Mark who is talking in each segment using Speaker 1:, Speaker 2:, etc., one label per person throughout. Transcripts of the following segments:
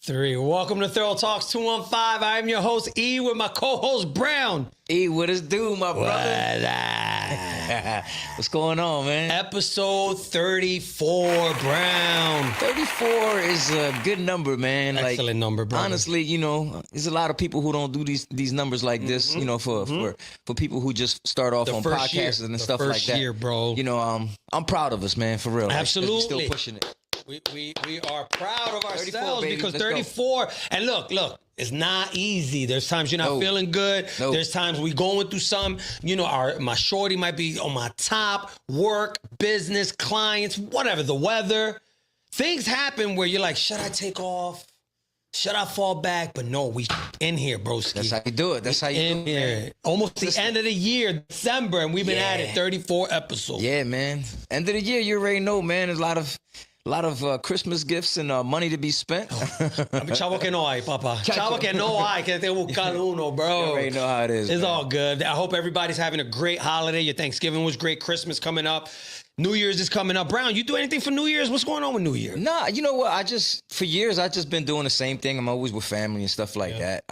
Speaker 1: 3. Welcome to Thorough Talks 215. I am your host, E, with my co-host, Brown.
Speaker 2: E, what is do, my brother? What's going on, man?
Speaker 1: Episode 34, Brown.
Speaker 2: 34 is a good number, man.
Speaker 1: Excellent number, brother.
Speaker 2: Honestly, you know, there's a lot of people who don't do these numbers like this, you know, for people who just start off on podcasts and stuff like that.
Speaker 1: First year, bro.
Speaker 2: You know, I'm proud of us, man, for real.
Speaker 1: Absolutely.
Speaker 2: Like, still pushing it.
Speaker 1: We are proud of ourselves because
Speaker 2: Let's
Speaker 1: 34, go. And look, it's not easy. There's times you're not feeling good. There's times we going through some, you know, my shorty might be on my top, work, business, clients, whatever, the weather. Things happen where you're like, should I take off? Should I fall back? But no, we in here, broski.
Speaker 2: That's how you do it. That's how you do it.
Speaker 1: Here. Almost the end of the year, December, and we've been at it 34 episodes.
Speaker 2: Yeah, man. End of the year, you already know, man. There's a lot of Christmas gifts and money to be spent.
Speaker 1: Chavo que no hay, papa. Chavo que no hay, que tengo buscar uno, bro.
Speaker 2: You already know how it is.
Speaker 1: It's
Speaker 2: man.
Speaker 1: all good. I hope everybody's having a great holiday. Your Thanksgiving was great. Christmas coming up. New Year's is coming up. Brown, you do anything for New Year's? What's going on with New Year?
Speaker 2: Nah, you know what? For years, I just been doing the same thing. I'm always with family and stuff like that.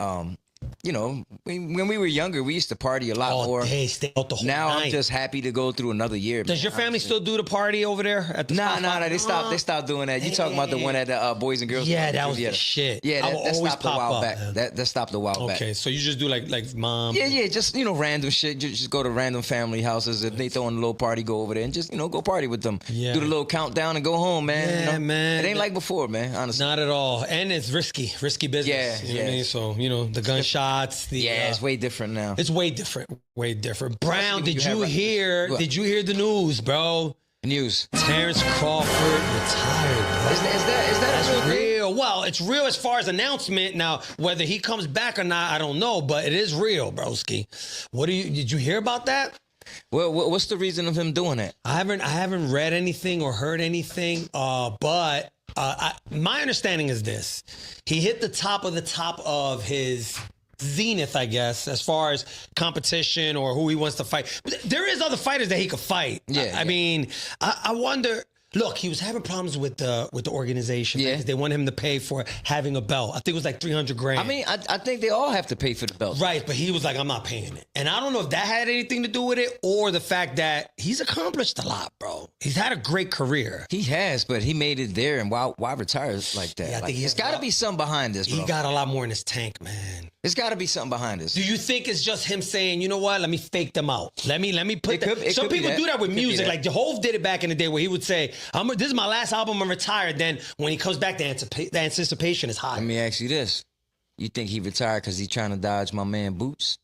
Speaker 2: You know, when we were younger, we used to party a lot more.
Speaker 1: Stay out the whole
Speaker 2: now
Speaker 1: night.
Speaker 2: I'm just happy to go through another year.
Speaker 1: Does your family still do the party over there at the
Speaker 2: Nah, they stopped doing that. You talking about the one at the Boys and Girls?
Speaker 1: Yeah, that was the shit.
Speaker 2: Yeah, that stopped a while back. That stopped a while back.
Speaker 1: Okay, so you just do like mom.
Speaker 2: Yeah, just, you know, random shit. Just go to random family houses. If they throwing a little party, go over there and just, you know, go party with them.
Speaker 1: Yeah.
Speaker 2: Do the little countdown and go home, man.
Speaker 1: Yeah,
Speaker 2: you know?
Speaker 1: man.
Speaker 2: It ain't like before, man, honestly.
Speaker 1: Not at all. And it's risky business.
Speaker 2: Yeah,
Speaker 1: you know what I mean? So, you know, the gunshots,
Speaker 2: it's way different now.
Speaker 1: It's way different. Brown, did you hear the news, bro?
Speaker 2: News.
Speaker 1: Terrence Crawford retired, bro.
Speaker 2: Is that
Speaker 1: real? Well, it's real as far as announcement. Now, whether he comes back or not, I don't know, but it is real, broski. Did you hear about that?
Speaker 2: Well, what's the reason of him doing it?
Speaker 1: I haven't read anything or heard anything, but my understanding is this. He hit the top of his zenith, I guess, as far as competition or who he wants to fight. But there is other fighters that he could fight. I mean, I wonder. Look, he was having problems with the organization.
Speaker 2: Yeah.
Speaker 1: Because they want him to pay for having a belt. I think it was like $300,000.
Speaker 2: I mean, I think they all have to pay for the belt.
Speaker 1: Right, but he was like, I'm not paying it. And I don't know if that had anything to do with it or the fact that he's accomplished a lot, bro. He's had a great career.
Speaker 2: He has, but he made it there, and why retire like that?
Speaker 1: Yeah, I think
Speaker 2: there's got to be something behind this, bro.
Speaker 1: He got a lot more in his tank, man.
Speaker 2: There's got to be something behind this.
Speaker 1: Do you think it's just him saying, you know what, let me fake them out. Let me put that. Some people do that with music. Like Hov did it back in the day where he would say, this is my last album, I'm retired. Then when he comes back, the anticipation is high.
Speaker 2: Let me ask you this. You think he retired because he's trying to dodge my man Boots?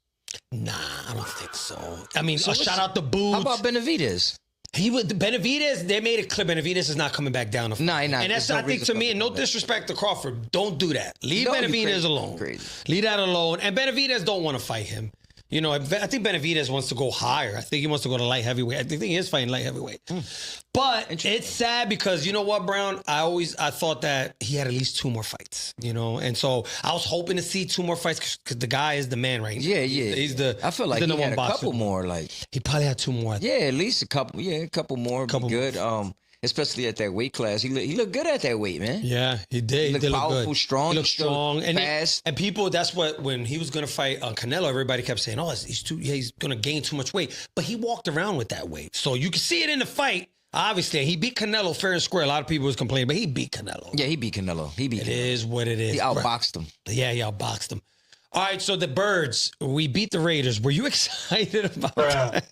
Speaker 1: Nah, I don't think so. I mean, shout out to Boots.
Speaker 2: How about Benavidez?
Speaker 1: Benavidez, they made it clear Benavidez is not coming back down.
Speaker 2: No, he's not.
Speaker 1: And that's, I think, to me, and no disrespect to Crawford, don't do that. Leave Benavidez alone.
Speaker 2: Crazy.
Speaker 1: Leave that alone. And Benavidez don't want to fight him. You know, I think Benavidez wants to go higher. I think he wants to go to light heavyweight. I think he is fighting light heavyweight. But it's sad because, you know what, Brown? I thought that he had at least 2 more fights, you know? And so I was hoping to see 2 more fights because the guy is the man right now.
Speaker 2: Yeah. I feel like he had a couple more. Like
Speaker 1: he probably had 2 more.
Speaker 2: Yeah, at least a couple. Yeah, a couple more would be good. Especially at that weight class. He looked good at that weight, man.
Speaker 1: Yeah, he did.
Speaker 2: He looked powerful, strong.
Speaker 1: He looked strong. And
Speaker 2: fast.
Speaker 1: And people, that's what, when he was going to fight Canelo, everybody kept saying, he's going to gain too much weight. But he walked around with that weight. So you can see it in the fight. Obviously, he beat Canelo fair and square. A lot of people was complaining, but he beat Canelo.
Speaker 2: Yeah, he beat Canelo.
Speaker 1: It is what it is.
Speaker 2: He outboxed him.
Speaker 1: Yeah, he outboxed him. All right, so the Birds, we beat the Raiders. Were you excited about that?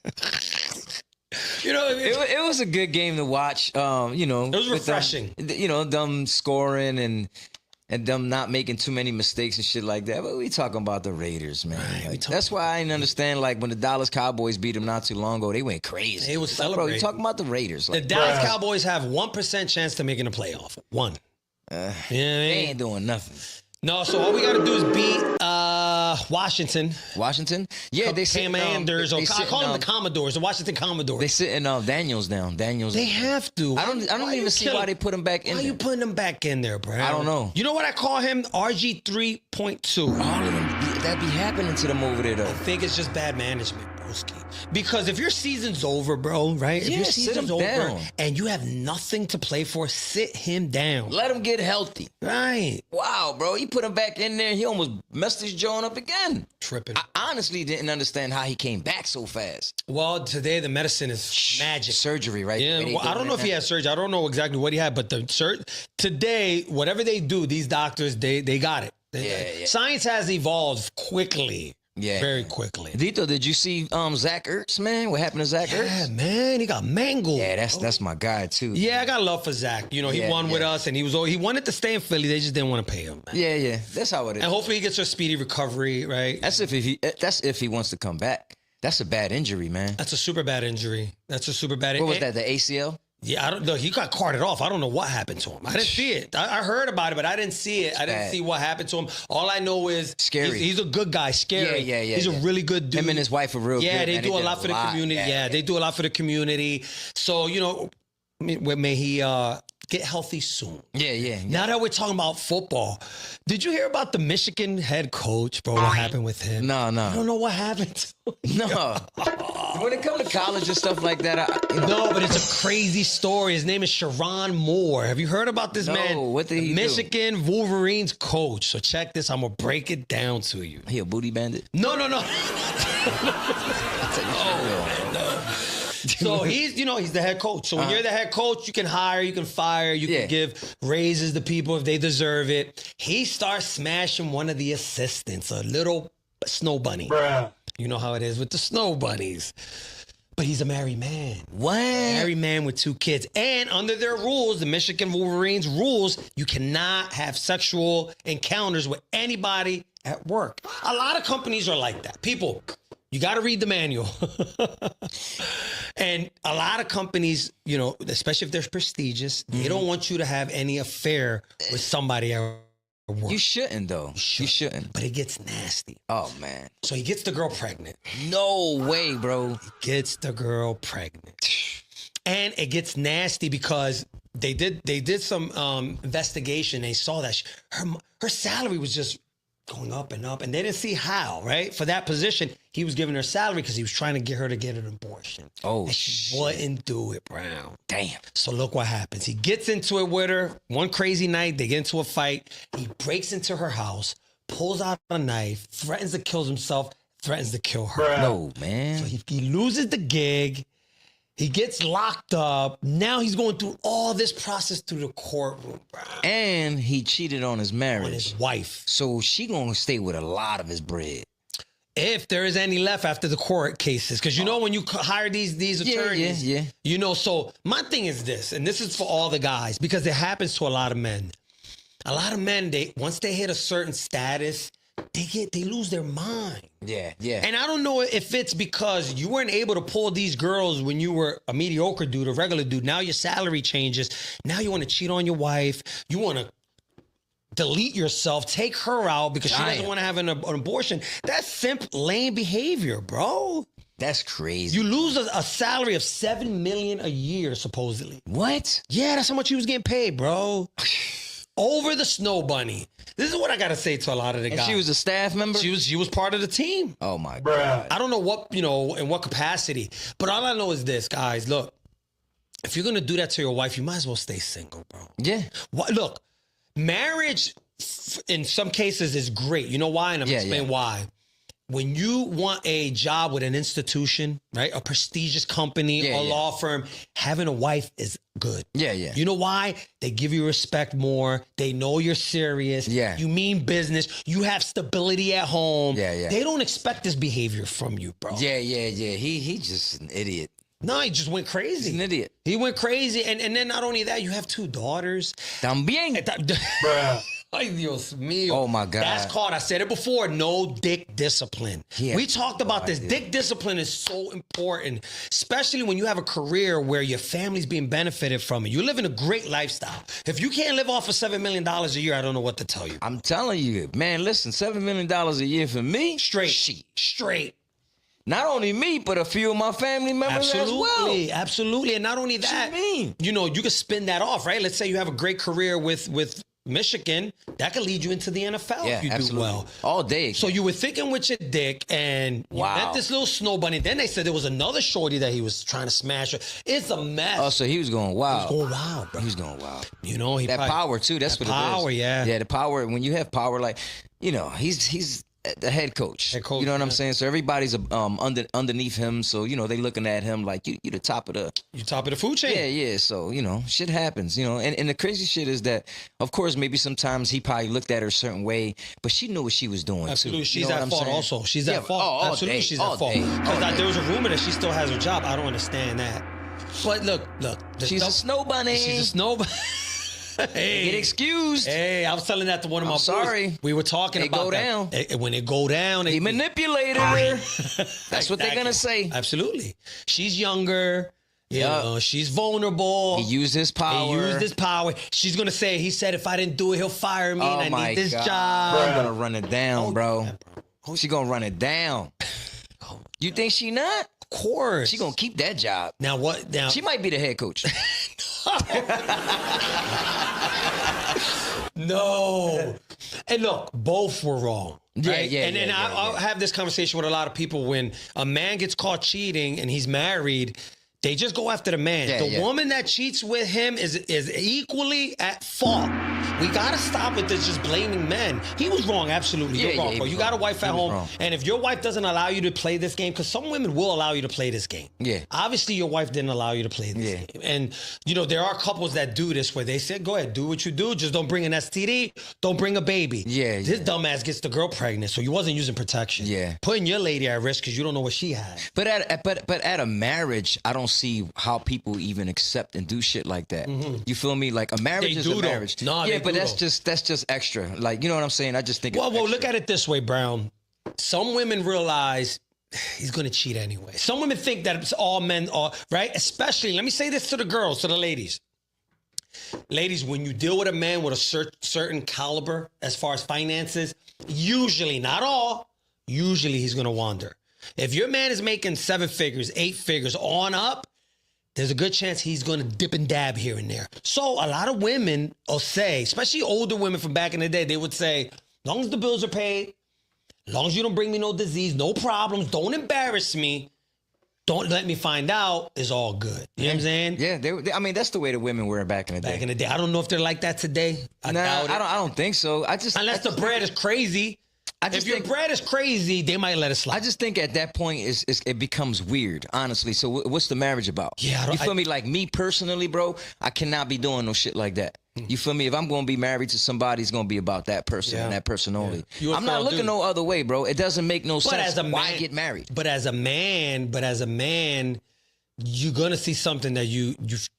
Speaker 1: You know,
Speaker 2: it was a good game to watch. You know,
Speaker 1: it was refreshing.
Speaker 2: Them scoring and them not making too many mistakes and shit like that. But we talking about the Raiders, man.
Speaker 1: Right,
Speaker 2: that's why I didn't understand. Like when the Dallas Cowboys beat them not too long ago, they went crazy.
Speaker 1: They was celebrating.
Speaker 2: Bro, you talking about the Raiders?
Speaker 1: The Dallas Cowboys have 1% chance to making a playoff. 1.
Speaker 2: They ain't doing nothing.
Speaker 1: No, so all we got to do is beat Washington.
Speaker 2: Washington? Yeah, they sit
Speaker 1: Commanders. I call them the Commodores, the Washington Commodores.
Speaker 2: They sitting Daniels down. They
Speaker 1: have to.
Speaker 2: I don't even see why they put him back in there.
Speaker 1: Why you putting him back in there, bro?
Speaker 2: I don't know.
Speaker 1: You know what I call him? RG 3.2.
Speaker 2: All of them. That be happening to them over there, though.
Speaker 1: I think it's just bad management, broski. Because if your season's over, bro, right? If
Speaker 2: Yeah,
Speaker 1: your
Speaker 2: sit
Speaker 1: season's
Speaker 2: him
Speaker 1: over
Speaker 2: down.
Speaker 1: and you have nothing to play for, sit him down.
Speaker 2: Let him get healthy.
Speaker 1: Right.
Speaker 2: Wow, bro. You put him back in there, he almost messed his joint up again.
Speaker 1: Tripping.
Speaker 2: I honestly didn't understand how he came back so fast.
Speaker 1: Well, today the medicine is magic.
Speaker 2: Surgery, right?
Speaker 1: Yeah, well, I don't know if he had surgery. I don't know exactly what he had, but today, whatever they do, these doctors, they got it.
Speaker 2: Yeah.
Speaker 1: Science has evolved quickly.
Speaker 2: Yeah.
Speaker 1: Very quickly.
Speaker 2: Vito, did you see Zach Ertz, man? What happened to Zach
Speaker 1: Yeah,
Speaker 2: Ertz?
Speaker 1: man, he got mangled.
Speaker 2: Yeah, that's my guy too.
Speaker 1: Yeah, I got love for Zach. You know, he
Speaker 2: Yeah,
Speaker 1: won with us, and he wanted to stay in Philly. They just didn't want to pay him. Man.
Speaker 2: Yeah. That's how it is.
Speaker 1: And hopefully he gets a speedy recovery. Right.
Speaker 2: That's if he wants to come back. That's a bad injury, man.
Speaker 1: That's a super bad injury. That's a super bad.
Speaker 2: What was that? The ACL?
Speaker 1: Yeah, I don't know. He got carted off. I don't know what happened to him. I didn't see it. I heard about it, but I didn't see it. I didn't
Speaker 2: bad.
Speaker 1: see what happened to him. All I know is
Speaker 2: Scary.
Speaker 1: He's a good guy. Scary.
Speaker 2: Yeah.
Speaker 1: He's a really good dude.
Speaker 2: Him and his wife are real good.
Speaker 1: Yeah, they
Speaker 2: man.
Speaker 1: do a
Speaker 2: did
Speaker 1: lot for the community. Yeah, they do a lot for the community. So, you know, may he get healthy soon.
Speaker 2: Yeah.
Speaker 1: Now that we're talking about football, did you hear about the Michigan head coach, bro? What happened with him?
Speaker 2: No.
Speaker 1: I don't know what happened to him.
Speaker 2: No. When it comes to college and stuff like that,
Speaker 1: No, but it's a crazy story. His name is Sharon Moore. Have you heard about this
Speaker 2: No,
Speaker 1: man?
Speaker 2: what did he do?
Speaker 1: Michigan Wolverines coach. So check this. I'm gonna break it down to you.
Speaker 2: he a booty bandit.
Speaker 1: No.
Speaker 2: Oh,
Speaker 1: So he's the head coach. So when you're the head coach, you can hire, you can fire, you
Speaker 2: Yeah.
Speaker 1: can give raises to people if they deserve it. He starts smashing one of the assistants, a little snow bunny.
Speaker 3: Bruh.
Speaker 1: You know how it is with the snow bunnies. But he's a married man.
Speaker 2: what?
Speaker 1: Married man with 2 kids. And under their rules, the Michigan Wolverines rules, you cannot have sexual encounters with anybody at work. A lot of companies are like that. People, you got to read the manual. And a lot of companies, you know, especially if they're prestigious, they don't want you to have any affair with somebody at work.
Speaker 2: You shouldn't though. You shouldn't.
Speaker 1: But it gets nasty.
Speaker 2: Oh man.
Speaker 1: So he gets the girl pregnant.
Speaker 2: No way, bro.
Speaker 1: Gets the girl pregnant. And it gets nasty because they did some investigation. They saw that her salary was just going up and up, and they didn't see how, right? For that position, he was giving her salary because he was trying to get her to get an abortion.
Speaker 2: Oh,
Speaker 1: and she wouldn't do it, Brown.
Speaker 2: Damn.
Speaker 1: So look what happens. He gets into it with her one crazy night. They get into a fight. He breaks into her house, pulls out a knife, threatens to kill himself, threatens to kill her.
Speaker 3: Bruh.
Speaker 2: No, man.
Speaker 1: So he loses the gig. He gets locked up. Now he's going through all this process through the courtroom, bro.
Speaker 2: And he cheated on his
Speaker 1: On
Speaker 2: marriage.
Speaker 1: his wife.
Speaker 2: So she gonna stay with a lot of his bread.
Speaker 1: If there is any left after the court cases. Because you know when you hire these attorneys.
Speaker 2: Yeah.
Speaker 1: You know, so my thing is this, and this is for all the guys, because it happens to a lot of men. A lot of men, once they hit a certain status, they lose their mind.
Speaker 2: Yeah.
Speaker 1: And I don't know if it's because you weren't able to pull these girls when you were a mediocre dude, a regular dude. Now your salary changes. Now you want to cheat on your wife. You want to delete yourself, take her out because she doesn't
Speaker 2: Damn.
Speaker 1: want to have an abortion. That's simp, lame behavior, bro.
Speaker 2: That's crazy.
Speaker 1: You lose a salary of $7 million a year, supposedly.
Speaker 2: What?
Speaker 1: Yeah, that's how much he was getting paid, bro. Over the snow bunny. This is what I gotta say to a lot of the
Speaker 2: And
Speaker 1: guys.
Speaker 2: she was a staff member?
Speaker 1: She was part of the team.
Speaker 2: Oh my
Speaker 3: Bruh.
Speaker 2: God.
Speaker 1: I don't know what, in what capacity, but all I know is this, guys. Look, if you're gonna do that to your wife, you might as well stay single, bro.
Speaker 2: Yeah.
Speaker 1: Look, marriage in some cases is great. You know why? And I'm gonna explain why. When you want a job with an institution, right, a prestigious company or law firm, having a wife is good.
Speaker 2: Yeah.
Speaker 1: You know why? They give you respect more. They know you're serious.
Speaker 2: Yeah.
Speaker 1: You mean business. You have stability at home.
Speaker 2: Yeah.
Speaker 1: They don't expect this behavior from you, bro.
Speaker 2: Yeah. He just an idiot.
Speaker 1: No, he just went crazy.
Speaker 2: He's an idiot.
Speaker 1: He went crazy. And then not only that, you have 2 daughters.
Speaker 2: También.
Speaker 3: Bruh.
Speaker 1: Ay, Dios mío.
Speaker 2: Oh, my God.
Speaker 1: That's called, I said it before, no dick discipline.
Speaker 2: Yeah.
Speaker 1: We talked about this. Dick discipline is so important, especially when you have a career where your family's being benefited from it. You live in a great lifestyle. If you can't live off of $7 million a year, I don't know what to tell you.
Speaker 2: I'm telling you, man, listen, $7 million a year for me?
Speaker 1: Straight.
Speaker 2: Not only me, but a few of my family members as well.
Speaker 1: Absolutely. And not only that,
Speaker 2: you mean?
Speaker 1: you know, you can spin that off, right? Let's say you have a great career with Michigan, that could lead you into the NFL
Speaker 2: Yeah,
Speaker 1: if you
Speaker 2: absolutely.
Speaker 1: do well.
Speaker 2: All day.
Speaker 1: So you were thinking with your dick, and you
Speaker 2: Wow.
Speaker 1: met this little snow bunny. Then they said there was another shorty that he was trying to smash her. It's a mess.
Speaker 2: Oh, so he was going wild.
Speaker 1: Oh wow, bro.
Speaker 2: He was going wild.
Speaker 1: You know, he
Speaker 2: That
Speaker 1: probably-
Speaker 2: power too. That's
Speaker 1: that
Speaker 2: what it is.
Speaker 1: power, yeah.
Speaker 2: Yeah, the power. When you have power, like, you know, he's the head coach.
Speaker 1: Head coach,
Speaker 2: You know what I'm
Speaker 1: yeah.
Speaker 2: saying? So everybody's underneath him. So you know they looking at him like you the top of the.
Speaker 1: You top of the food chain.
Speaker 2: Yeah, yeah. So you know, shit happens. You know, and the crazy shit is that, of course, maybe sometimes he probably looked at her a certain way, but she knew what she was doing.
Speaker 1: Absolutely,
Speaker 2: too.
Speaker 1: she's
Speaker 2: You know what
Speaker 1: at
Speaker 2: I'm
Speaker 1: fault.
Speaker 2: saying?
Speaker 1: Also, she's
Speaker 2: Yeah,
Speaker 1: at fault.
Speaker 2: all
Speaker 1: Absolutely,
Speaker 2: day,
Speaker 1: she's
Speaker 2: all
Speaker 1: at fault.
Speaker 2: day, all day.
Speaker 1: There was a rumor that she still has her job. I don't understand that. But look.
Speaker 2: She's a snow bunny.
Speaker 1: She's a snow. Hey.
Speaker 2: Get excused.
Speaker 1: Hey, I was telling that to one of my
Speaker 2: I'm
Speaker 1: boys.
Speaker 2: sorry.
Speaker 1: We were talking
Speaker 2: They
Speaker 1: about
Speaker 2: go
Speaker 1: that.
Speaker 2: down.
Speaker 1: When it go down,
Speaker 2: He manipulated her. That's what they're gonna say.
Speaker 1: Absolutely. She's younger. You
Speaker 2: Yup.
Speaker 1: know, she's vulnerable.
Speaker 2: He used his power.
Speaker 1: He used his power. She's gonna say, he said, if I didn't do it, he'll fire me,
Speaker 2: Oh
Speaker 1: and I
Speaker 2: my
Speaker 1: need this
Speaker 2: God.
Speaker 1: job.
Speaker 2: I'm gonna run it down, bro.
Speaker 1: Oh,
Speaker 2: She gonna run it down. You think she not?
Speaker 1: of course.
Speaker 2: She gonna keep that job.
Speaker 1: Now what? Now
Speaker 2: She might be the head coach.
Speaker 1: no. And look, both were wrong.
Speaker 2: Yeah,
Speaker 1: right?
Speaker 2: yeah,
Speaker 1: And then
Speaker 2: yeah,
Speaker 1: I'll
Speaker 2: yeah.
Speaker 1: have this conversation with a lot of people when a man gets caught cheating and he's married. They just go after the man.
Speaker 2: Yeah,
Speaker 1: the
Speaker 2: yeah.
Speaker 1: woman that cheats with him is equally at fault. We gotta stop with this just blaming men. He was wrong, absolutely.
Speaker 2: Yeah,
Speaker 1: You're wrong,
Speaker 2: yeah, he
Speaker 1: bro.
Speaker 2: was
Speaker 1: You got a
Speaker 2: wrong.
Speaker 1: wife at
Speaker 2: He was
Speaker 1: home,
Speaker 2: wrong.
Speaker 1: and if your wife doesn't allow you to play this game, because some women will allow you to play this game.
Speaker 2: Yeah.
Speaker 1: Obviously, your wife didn't allow you to play this
Speaker 2: Yeah.
Speaker 1: game. And, you know, there are couples that do this where they say, go ahead, do what you do. Just don't bring an STD. Don't bring a baby.
Speaker 2: Yeah,
Speaker 1: This
Speaker 2: yeah.
Speaker 1: dumbass gets the girl pregnant, so you wasn't using protection.
Speaker 2: Yeah.
Speaker 1: Putting your lady at risk because you don't know what she had.
Speaker 2: But at a marriage, I don't see how people even accept and do shit like that. You feel me? Like a marriage
Speaker 1: They
Speaker 2: is
Speaker 1: do,
Speaker 2: a
Speaker 1: though.
Speaker 2: marriage.
Speaker 1: Nah,
Speaker 2: yeah,
Speaker 1: they
Speaker 2: but
Speaker 1: do,
Speaker 2: that's
Speaker 1: though.
Speaker 2: just extra. Like, you know what I'm saying? I just think.
Speaker 1: Well,
Speaker 2: it's
Speaker 1: look
Speaker 2: extra.
Speaker 1: at it this way, Brown. Some women realize he's going to cheat anyway. Some women think that it's all men are, right? Especially, let me say this to the girls, to the ladies. Ladies, when you deal with a man with a certain caliber as far as finances, usually, not all, usually he's going to wander. If your man is making 7 figures, 8 figures on up, there's a good chance he's going to dip and dab here and there. So a lot of women will say, especially older women from back in the day, they would say, as long as the bills are paid, as long as you don't bring me no disease, no problems, don't embarrass me, don't let me find out, it's all good. You know what I'm saying?
Speaker 2: Yeah, I mean, that's the way the women were back in the day.
Speaker 1: Back in the day. I don't know if they're like that today. I doubt it.
Speaker 2: I don't think so.
Speaker 1: Unless the bread is crazy. If your bread is crazy, they might let it slide.
Speaker 2: I just think at that point it becomes weird, honestly. So what's the marriage about?
Speaker 1: Yeah,
Speaker 2: you feel me? Like me personally, bro, I cannot be doing no shit like that. You feel me? If I'm going to be married to somebody, it's going to be about that person and that person only.
Speaker 1: You a
Speaker 2: I'm not
Speaker 1: thorough
Speaker 2: looking
Speaker 1: dude.
Speaker 2: no other way, bro. It doesn't make no sense.
Speaker 1: as a
Speaker 2: Why
Speaker 1: man-
Speaker 2: get married?
Speaker 1: But as a man, you're gonna see something that you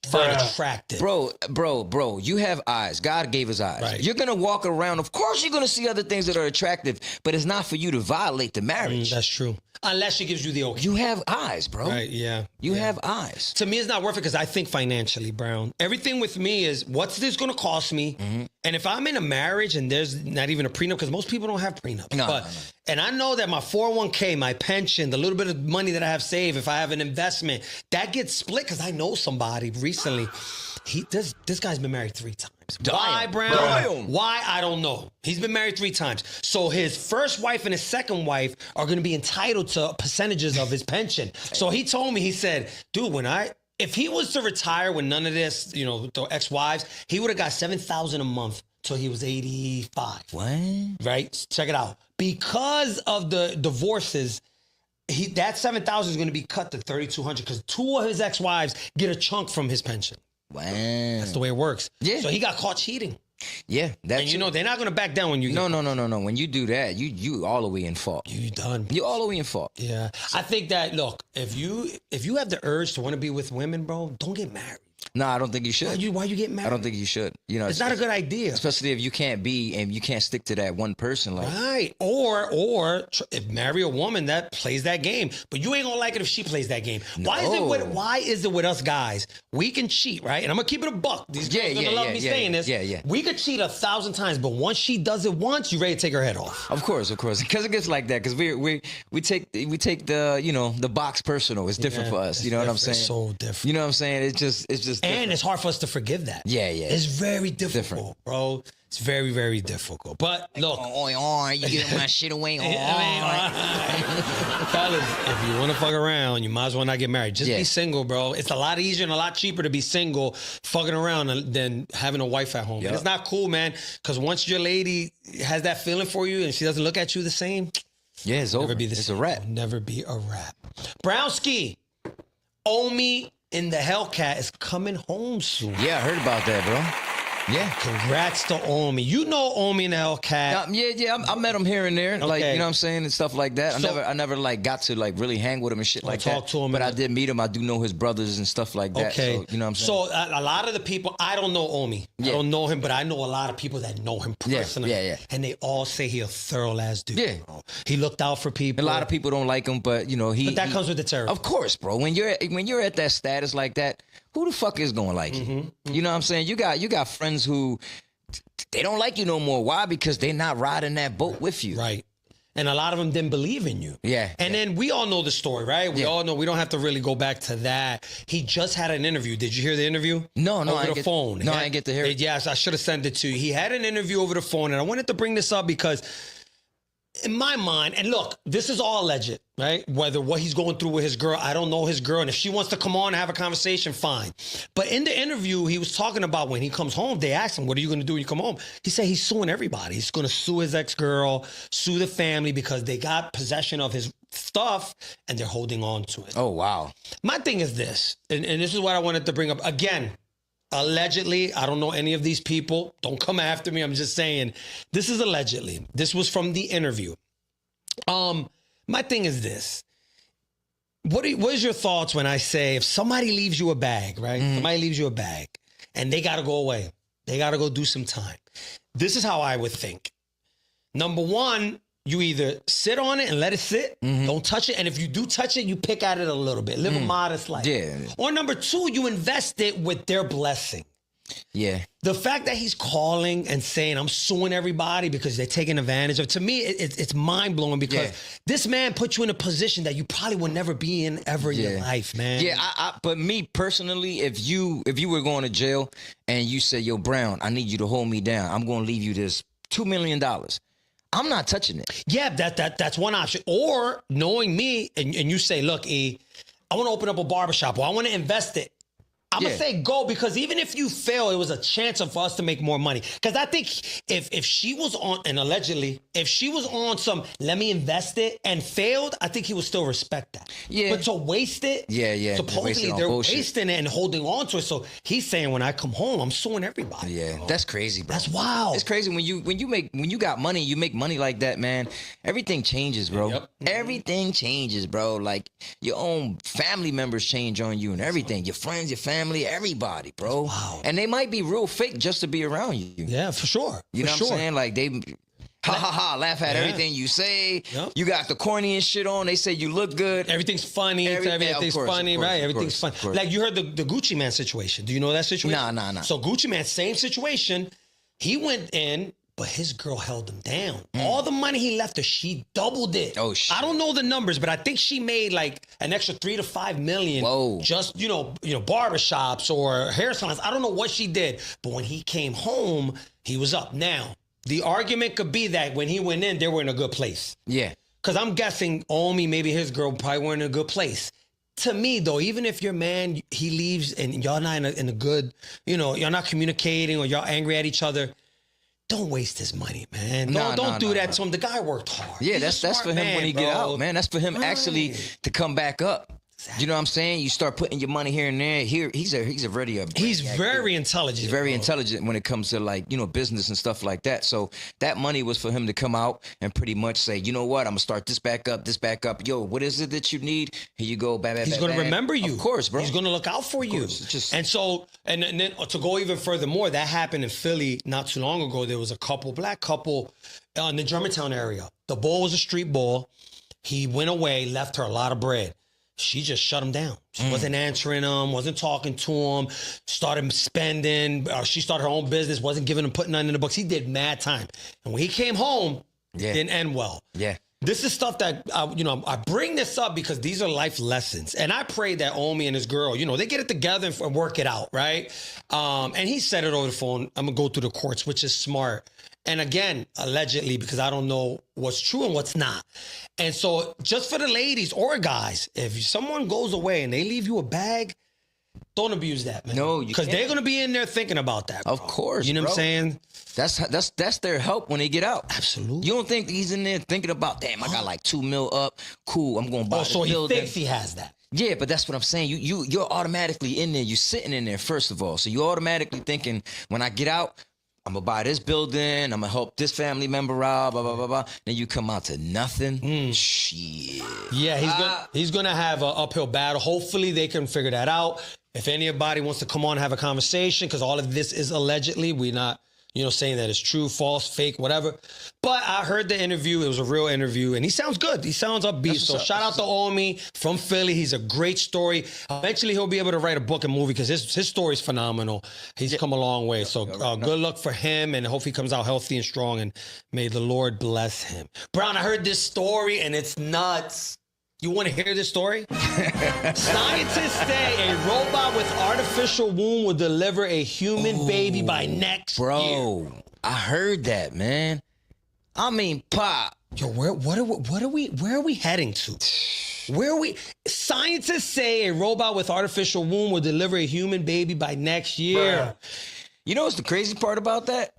Speaker 1: find attractive.
Speaker 2: Bro, you have eyes. God gave us eyes.
Speaker 1: Right.
Speaker 2: You're gonna walk around. Of course, you're gonna see other things that are attractive, but it's not for you to violate the marriage.
Speaker 1: That's true. Unless she gives you the okay.
Speaker 2: You have eyes, bro.
Speaker 1: Right, yeah.
Speaker 2: You have eyes.
Speaker 1: To me, it's not worth it because I think financially, Brown. Everything with me is, what's this going to cost me?
Speaker 2: Mm-hmm.
Speaker 1: And if I'm in a marriage and there's not even a prenup, because most people don't have prenups.
Speaker 2: No.
Speaker 1: And I know that my 401k, my pension, the little bit of money that I have saved, if I have an investment, that gets split because I know somebody recently. This guy's been married 3 times. Why, Brown?
Speaker 2: Damn.
Speaker 1: Why? I don't know. He's been married 3 times. So his first wife and his second wife are going to be entitled to percentages of his pension. So he told me, he said, dude, if he was to retire with none of this, the ex-wives, he would have got $7,000 a month till he was 85.
Speaker 2: What?
Speaker 1: Right? Check it out. Because of the divorces, that $7,000 is going to be cut to $3,200 because 2 of his ex-wives get a chunk from his pension.
Speaker 2: Wow.
Speaker 1: That's the way it works.
Speaker 2: Yeah.
Speaker 1: So he got caught cheating.
Speaker 2: Yeah, that's
Speaker 1: And they're not going to back down when you
Speaker 2: No. When you do that, you all the way in fault.
Speaker 1: You done.
Speaker 2: You all the way in fault.
Speaker 1: Yeah. I think that, look, if you have the urge to want to be with women, bro, don't get married.
Speaker 2: No, I don't think you should.
Speaker 1: Why you get married?
Speaker 2: I don't think you should.
Speaker 1: It's not a good idea.
Speaker 2: Especially if you can't be and you can't stick to that one person. Like,
Speaker 1: Right. Or if marry a woman that plays that game. But you ain't gonna like it if she plays that game.
Speaker 2: No.
Speaker 1: Why is it with us guys? We can cheat, right? And I'm gonna keep it a buck. These girls gonna love me saying this.
Speaker 2: Yeah.
Speaker 1: We could cheat 1,000 times, but once she does it once, you ready to take her head off.
Speaker 2: Of course, because it gets like that. Because we take the the box personal. It's different for us. You know what I'm saying?
Speaker 1: It's so different.
Speaker 2: You know what I'm saying? It's just just
Speaker 1: and
Speaker 2: different.
Speaker 1: it's hard for us to forgive that.
Speaker 2: Yeah, yeah.
Speaker 1: It's very difficult,
Speaker 2: Different.
Speaker 1: bro. It's very, very difficult. But look,
Speaker 2: You giving my shit away.
Speaker 1: fellas, if you want to fuck around, you might as well not get married. Just
Speaker 2: Yeah.
Speaker 1: be single, bro. It's a lot easier and a lot cheaper to be single, fucking around, than having a wife at home. And
Speaker 2: Yep.
Speaker 1: it's not cool, man. Because once your lady has that feeling for you and she doesn't look at you the same,
Speaker 2: Yeah, it's over.
Speaker 1: never be the
Speaker 2: It's
Speaker 1: same.
Speaker 2: a wrap.
Speaker 1: It'll never be a wrap. Brownski, Omi in the Hellcat is coming home soon.
Speaker 2: Yeah, I heard about that, bro. Yeah.
Speaker 1: Congrats to Omi. You know Omi in the Hellcat.
Speaker 2: I met him here and there, like,
Speaker 1: Okay.
Speaker 2: you know what I'm saying, and stuff like that.
Speaker 1: So-
Speaker 2: I never like got to like really hang with him and shit like
Speaker 1: talk
Speaker 2: that.
Speaker 1: to him
Speaker 2: but
Speaker 1: and-
Speaker 2: I did meet him. I do know his brothers and stuff like that.
Speaker 1: Okay.
Speaker 2: So, you know what I'm saying?
Speaker 1: So a lot of the people, I don't know Omi. I
Speaker 2: Yeah.
Speaker 1: don't know him, but I know a lot of people that know him
Speaker 2: Yeah,
Speaker 1: personally.
Speaker 2: yeah.
Speaker 1: And they all say he a thorough ass dude.
Speaker 2: Yeah.
Speaker 1: Bro. He looked out for people.
Speaker 2: A lot of people don't like him, but you know
Speaker 1: But that comes with the territory.
Speaker 2: Of course, bro. When you're at that status like that, who the fuck is gonna like
Speaker 1: Mm-hmm,
Speaker 2: you? You know what I'm saying? You got friends who they don't like you no more. Why? Because they're not riding that boat with you.
Speaker 1: Right. And a lot of them didn't believe in you.
Speaker 2: Yeah,
Speaker 1: And
Speaker 2: yeah.
Speaker 1: then we all know the story, right? We
Speaker 2: Yeah.
Speaker 1: all know. We don't have to really go back to that. He just had an interview. Did you hear the interview?
Speaker 2: No,
Speaker 1: Over
Speaker 2: I
Speaker 1: the
Speaker 2: didn't
Speaker 1: phone.
Speaker 2: No, I didn't get to hear it.
Speaker 1: Yes, I should have sent it to you. He had an interview over the phone, and I wanted to bring this up because in my mind, and look, this is all alleged, right? Whether what he's going through with his girl, I don't know his girl. And if she wants to come on and have a conversation, fine. But in the interview, he was talking about when he comes home, they asked him, what are you going to do when you come home? He said he's suing everybody. He's going to sue his ex-girl, sue the family because they got possession of his stuff and they're holding on to it.
Speaker 2: Oh wow.
Speaker 1: My thing is this, and this is what I wanted to bring up. Again, allegedly, I don't know any of these people. Don't come after me. I'm just saying, this is allegedly. This was from the interview. My thing is this. What is your thoughts when I say if somebody leaves you a bag, right? Somebody leaves you a bag and they got to go away. They got to go do some time. This is how I would think. Number one, you either sit on it and let it sit, don't touch it. And if you do touch it, you pick at it a little bit, live a modest life.
Speaker 2: Yeah.
Speaker 1: Or number two, you invest it with their blessing.
Speaker 2: Yeah.
Speaker 1: The fact that he's calling and saying, I'm suing everybody because they're taking advantage of, to me, it's mind blowing because
Speaker 2: Yeah.
Speaker 1: this man put you in a position that you probably will never be in ever in your life, man.
Speaker 2: Yeah, but me personally, if you were going to jail and you say, yo, Brown, I need you to hold me down. I'm going to leave you this $2 million. I'm not touching it.
Speaker 1: Yeah, that's one option. Or knowing me and you say, look, E, I want to open up a barbershop or I want to invest it. I'm going to say go because even if you fail, it was a chance for us to make more money. Because I think if she was on, and allegedly, if she was on some, let me invest it and failed, I think he would still respect that.
Speaker 2: Yeah.
Speaker 1: But to waste it,
Speaker 2: Yeah. Waste
Speaker 1: supposedly
Speaker 2: it on
Speaker 1: they're
Speaker 2: bullshit.
Speaker 1: wasting it and holding on to it. So he's saying when I come home, I'm suing everybody.
Speaker 2: Yeah, that's crazy, bro.
Speaker 1: That's wild.
Speaker 2: It's crazy when you got money, you make money like that, man. Everything changes, bro.
Speaker 1: Yep.
Speaker 2: Everything changes, bro. Like your own family members change on you and everything. Your friends, your family, everybody, bro.
Speaker 1: Wow.
Speaker 2: And they might be real fake just to be around you.
Speaker 1: Yeah, for sure.
Speaker 2: You know
Speaker 1: For
Speaker 2: what I'm saying? Like they laugh at
Speaker 1: Yeah.
Speaker 2: everything you say.
Speaker 1: Yep.
Speaker 2: You got the corniest shit on. They say you look good.
Speaker 1: Everything's funny. Everything's
Speaker 2: of course,
Speaker 1: funny,
Speaker 2: of course,
Speaker 1: right?
Speaker 2: of
Speaker 1: Everything's
Speaker 2: course,
Speaker 1: funny.
Speaker 2: of course.
Speaker 1: Like you heard the Gucci Man situation. Do you know that situation?
Speaker 2: Nah.
Speaker 1: So Gucci Man, same situation. He went in, but his girl held him down. All the money he left her, she doubled it.
Speaker 2: Oh, shit.
Speaker 1: I don't know the numbers, but I think she made like an extra $3 to $5 million.
Speaker 2: Whoa.
Speaker 1: Just barbershops or hair salons. I don't know what she did, but when he came home, he was up. Now the argument could be that when he went in, they were in a good place.
Speaker 2: Yeah.
Speaker 1: Because I'm guessing Omi, maybe his girl, probably weren't in a good place. To me, though, even if your man, he leaves and y'all not in a good, you're not communicating or y'all angry at each other, don't waste his money, man. Don't do that to him. The guy worked hard.
Speaker 2: Yeah,
Speaker 1: He's a
Speaker 2: that's for
Speaker 1: smart
Speaker 2: him
Speaker 1: man,
Speaker 2: when he
Speaker 1: bro.
Speaker 2: get out, man. That's for him actually
Speaker 1: Right.
Speaker 2: to come back up. You know what I'm saying? You start putting your money here and there. Here, he's a very
Speaker 1: He's very intelligent.
Speaker 2: He's very
Speaker 1: bro.
Speaker 2: intelligent when it comes to business and stuff like that. So that money was for him to come out and pretty much say, you know what, I'm gonna start this back up. Yo, what is it that you need? Here you go,
Speaker 1: He's going to remember you.
Speaker 2: Of course, bro.
Speaker 1: He's going to look out for you.
Speaker 2: course. It's just-
Speaker 1: And so, and then to go even furthermore, that happened in Philly not too long ago. There was a black couple in the Germantown area. The ball was a street ball. He went away, left her a lot of bread. She just shut him down. She wasn't answering him, wasn't talking to him, started spending. She started her own business, wasn't putting nothing in the books. He did mad time. And when he came home,
Speaker 2: Yeah.
Speaker 1: it didn't end well.
Speaker 2: Yeah.
Speaker 1: this is stuff that, I bring this up because these are life lessons. And I pray that Omi and his girl, they get it together and work it out, right? And he said it over the phone. I'm going to go through the courts, which is smart. And again, allegedly, because I don't know what's true and what's not. And so just for the ladies or guys, if someone goes away and they leave you a bag, don't abuse that, man.
Speaker 2: No, you
Speaker 1: because
Speaker 2: can't.
Speaker 1: they're going to be in there thinking about that, bro.
Speaker 2: Of course,
Speaker 1: You know what I'm saying?
Speaker 2: That's their help when they get out.
Speaker 1: Absolutely.
Speaker 2: You don't think he's in there thinking about, damn, I got like $2 million up. Cool, I'm going to buy this
Speaker 1: So he
Speaker 2: building.
Speaker 1: thinks he has that.
Speaker 2: Yeah, but that's what I'm saying. You're automatically in there. You're sitting in there, first of all. So you're automatically thinking, when I get out, I'm going to buy this building. I'm going to help this family member out, blah, blah, blah, blah. Then you come out to nothing. Shit.
Speaker 1: Yeah, he's gonna have an uphill battle. Hopefully they can figure that out. If anybody wants to come on and have a conversation, because all of this is allegedly, we're not, saying that it's true, false, fake, whatever. But I heard the interview. It was a real interview, and he sounds good. He sounds upbeat. So shout out to Omi from Philly. He's a great story. Eventually, he'll be able to write a book and movie because his story is phenomenal. He's come a long way. So good luck for him, and hope he comes out healthy and strong, and may the Lord bless him. Brown, I heard this story, and it's nuts. You want to hear this story? Scientists say a robot with artificial womb will deliver a human baby by next year.
Speaker 2: Bro, I heard that, man. I mean, Pop.
Speaker 1: Yo, where are we heading to? Scientists say a robot with artificial womb will deliver a human baby by next year.
Speaker 2: You know what's the crazy part about that?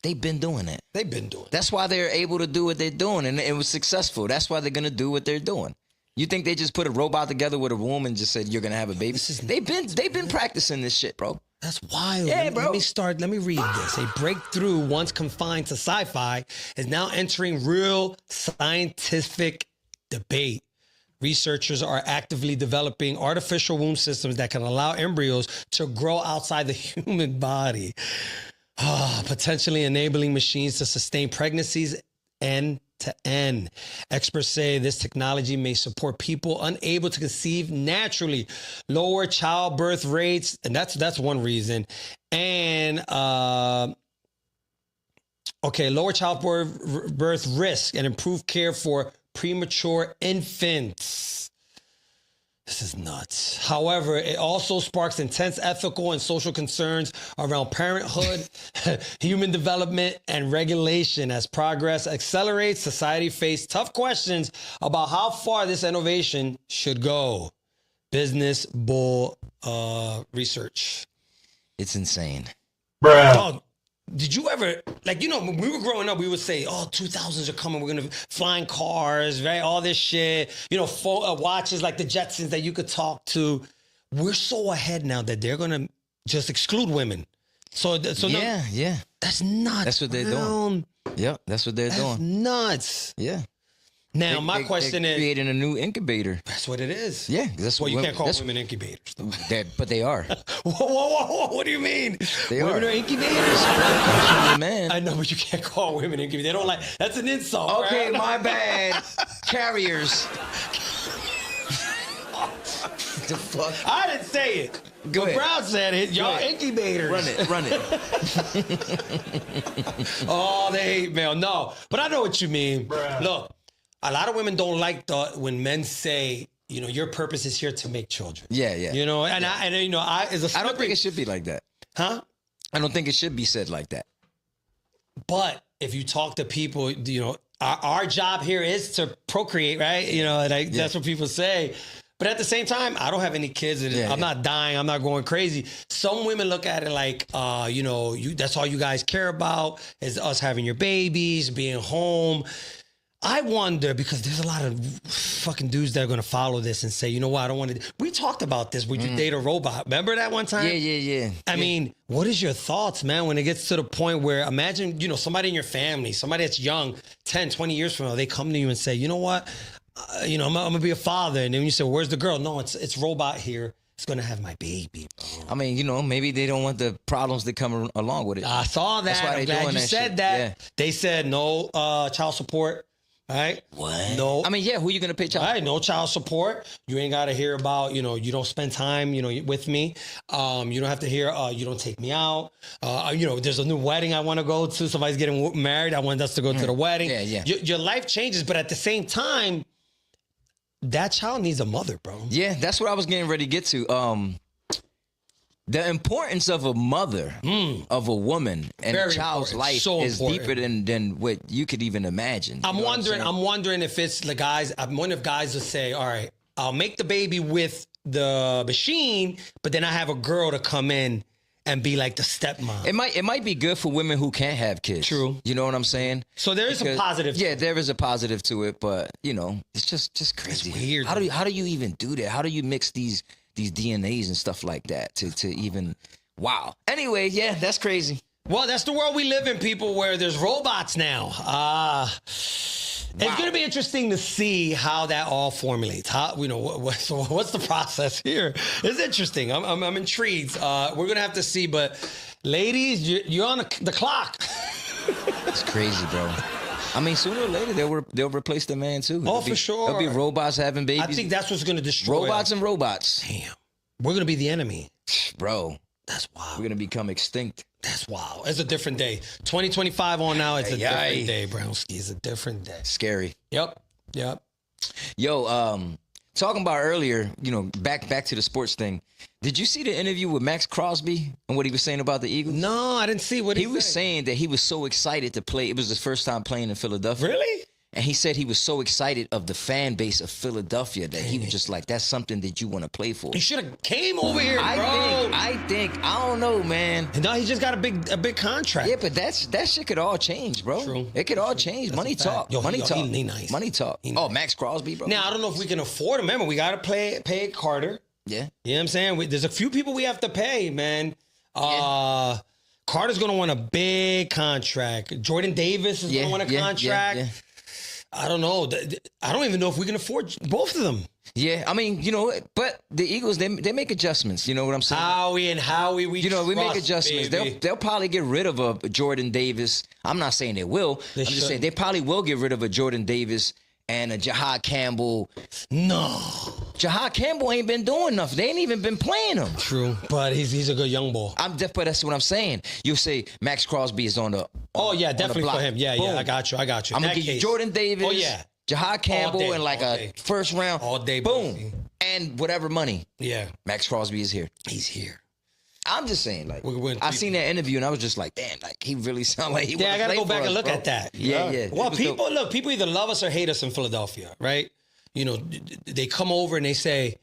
Speaker 2: They've been doing that.
Speaker 1: They've been doing it.
Speaker 2: That's why they're able to do what they're doing, and it was successful. That's why they're gonna do what they're doing. You think they just put a robot together with a womb and just said you're gonna have a baby? They've been practicing this shit, bro.
Speaker 1: That's wild.
Speaker 2: Yeah, bro.
Speaker 1: Let me read this. A breakthrough once confined to sci-fi is now entering real scientific debate. Researchers are actively developing artificial womb systems that can allow embryos to grow outside the human body. Potentially enabling machines to sustain pregnancies end to end. Experts say this technology may support people unable to conceive naturally, lower childbirth rates, and that's one reason. And lower childbirth risk and improve care for premature infants. This is nuts. However, it also sparks intense ethical and social concerns around parenthood, human development, and regulation. As progress accelerates, society faces tough questions about how far this innovation should go. Business Bull research.
Speaker 2: It's insane.
Speaker 1: Dog, did you ever, when we were growing up, we would say, 2000s are coming. We're going to flying cars, right? All this shit, watches like the Jetsons that you could talk to. We're so ahead now that they're going to just exclude women. So
Speaker 2: Yeah.
Speaker 1: that's nuts.
Speaker 2: That's what they're doing. Yep, that's what they're
Speaker 1: That's
Speaker 2: doing.
Speaker 1: nuts.
Speaker 2: Yeah.
Speaker 1: Now, my question
Speaker 2: they're
Speaker 1: is,
Speaker 2: creating a new incubator.
Speaker 1: that's what it is.
Speaker 2: Yeah, that's
Speaker 1: Well, you
Speaker 2: what
Speaker 1: can't call
Speaker 2: that's,
Speaker 1: women incubators, though.
Speaker 2: but they are.
Speaker 1: Whoa. What do you mean?
Speaker 2: They
Speaker 1: women
Speaker 2: are.
Speaker 1: incubators?
Speaker 2: Man.
Speaker 1: I know, but you can't call women incubators. They don't like, that's an insult.
Speaker 2: Okay,
Speaker 1: right?
Speaker 2: my bad. Carriers. The fuck?
Speaker 1: I didn't say it.
Speaker 2: Go
Speaker 1: But
Speaker 2: ahead.
Speaker 1: Brown said it. Y'all
Speaker 2: ahead.
Speaker 1: incubators.
Speaker 2: Run it.
Speaker 1: Oh, they hate mail. No, but I know what you mean. Look, a lot of women don't like when men say, your purpose is here to make children.
Speaker 2: Yeah.
Speaker 1: I as a
Speaker 2: I don't think
Speaker 1: slippery-
Speaker 2: it should be like that.
Speaker 1: huh?
Speaker 2: I don't think it should be said like that.
Speaker 1: But if you talk to people, our job here is to procreate, right? That's what people say. But at the same time, I don't have any kids, and I'm not dying. I'm not going crazy. Some women look at it like, that's all you guys care about is us having your babies, being home. I wonder, because there's a lot of fucking dudes that are going to follow this and say, you know what, I don't want to. We talked about this. Would you date a robot? Remember that one time?
Speaker 2: Yeah.
Speaker 1: I mean, what is your thoughts, man, when it gets to the point where, imagine, somebody in your family, somebody that's young, 10, 20 years from now, they come to you and say, you know what, I'm going to be a father. And then you say, where's the girl? No, it's robot here. It's going to have my baby, bro.
Speaker 2: I mean, maybe they don't want the problems that come along with it.
Speaker 1: I saw that.
Speaker 2: That's why
Speaker 1: I'm
Speaker 2: they
Speaker 1: glad
Speaker 2: doing
Speaker 1: you
Speaker 2: that
Speaker 1: said
Speaker 2: shit.
Speaker 1: that.
Speaker 2: Yeah.
Speaker 1: They said no child support. right?
Speaker 2: What?
Speaker 1: No.
Speaker 2: I mean, yeah, who you gonna pay child?
Speaker 1: All right, no child support. You ain't got to hear about, you don't spend time, with me. You don't have to hear, you don't take me out. There's a new wedding I want to go to. Somebody's getting married. I want us to go to the wedding.
Speaker 2: Yeah.
Speaker 1: Your life changes, but at the same time, that child needs a mother, bro.
Speaker 2: Yeah, that's what I was getting ready to get to. The importance of a mother, of a woman, and
Speaker 1: Very
Speaker 2: a child's
Speaker 1: important.
Speaker 2: life
Speaker 1: So
Speaker 2: is
Speaker 1: important.
Speaker 2: deeper than what you could even imagine. You
Speaker 1: I'm
Speaker 2: know what
Speaker 1: wondering.
Speaker 2: saying?
Speaker 1: I'm wondering if it's the guys. I'm wondering if guys will say, "All right, I'll make the baby with the machine, but then I have a girl to come in and be like the stepmom."
Speaker 2: It might be good for women who can't have kids.
Speaker 1: True.
Speaker 2: You know what I'm saying?
Speaker 1: So there is a positive.
Speaker 2: Yeah, there is a positive to it, but it's just crazy.
Speaker 1: It's weird.
Speaker 2: How do you even do that? How do you mix these DNAs and stuff like that to even? Wow. Anyway, yeah, that's crazy.
Speaker 1: Well, that's the world we live in, people, where there's robots now. It's going to be interesting to see how that all formulates. How, what's the process here? It's interesting. I'm intrigued. We're going to have to see. But ladies, you're on the clock.
Speaker 2: It's crazy, bro. I mean, sooner or later they'll replace the man too.
Speaker 1: For sure.
Speaker 2: There'll be robots having babies.
Speaker 1: I think that's what's going to destroy
Speaker 2: robots
Speaker 1: us.
Speaker 2: and robots.
Speaker 1: Damn, we're going to be the enemy,
Speaker 2: bro.
Speaker 1: That's wild.
Speaker 2: We're gonna become extinct.
Speaker 1: That's wild. It's a different day. 2025 on now. It's a different day, Brownski. It's a different day.
Speaker 2: Scary.
Speaker 1: Yep.
Speaker 2: Yo, talking about earlier, back to the sports thing. Did you see the interview with Max Crosby and what he was saying about the Eagles?
Speaker 1: No, I didn't see what
Speaker 2: he was saying that he was so excited to play. It was his first time playing in Philadelphia.
Speaker 1: Really?
Speaker 2: And he said he was so excited of the fan base of Philadelphia that he was just like, that's something that you want to play for.
Speaker 1: You should have came over here, bro.
Speaker 2: I don't know, man.
Speaker 1: No, he just got a big contract.
Speaker 2: Yeah, but that shit could all change, bro.
Speaker 1: True.
Speaker 2: It could all change.
Speaker 1: That's
Speaker 2: Money
Speaker 1: a fact.
Speaker 2: talk.
Speaker 1: Yo,
Speaker 2: Money talk.
Speaker 1: He nice.
Speaker 2: Money talk. Oh, Max Crosby, bro.
Speaker 1: Now, I don't know if we can afford him. Remember, we got to pay Carter.
Speaker 2: Yeah.
Speaker 1: You know what I'm saying? There's a few people we have to pay, man. Carter's going to want a big contract. Jordan Davis is going to want a contract.
Speaker 2: Yeah.
Speaker 1: I don't know. I don't even know if we can afford both of them.
Speaker 2: Yeah, I mean, but the Eagles, they make adjustments. You know what I'm saying?
Speaker 1: Howie, we
Speaker 2: make adjustments.
Speaker 1: Baby.
Speaker 2: They'll probably get rid of a Jordan Davis. I'm not saying they will. I'm just saying they probably will get rid of a Jordan Davis and a Jahad Campbell.
Speaker 1: No.
Speaker 2: Jahad Campbell ain't been doing nothing. They ain't even been playing him.
Speaker 1: True, but he's a good young boy.
Speaker 2: But that's what I'm saying. You'll say Max Crosby is on the
Speaker 1: definitely for him. Yeah,
Speaker 2: Boom.
Speaker 1: I got you.
Speaker 2: I'm going to give you Jordan Davis.
Speaker 1: Oh, yeah.
Speaker 2: Jahad Campbell and like a first round.
Speaker 1: All day.
Speaker 2: Boom.
Speaker 1: Boy.
Speaker 2: And whatever money.
Speaker 1: Yeah.
Speaker 2: Max Crosby is here.
Speaker 1: He's here.
Speaker 2: I'm just saying, like,
Speaker 1: I
Speaker 2: seen that interview and I was just like, damn, like he really sound like he.
Speaker 1: Yeah, I gotta go back and look at that.
Speaker 2: Yeah.
Speaker 1: Well, people either love us or hate us in Philadelphia, right? They come over and they say,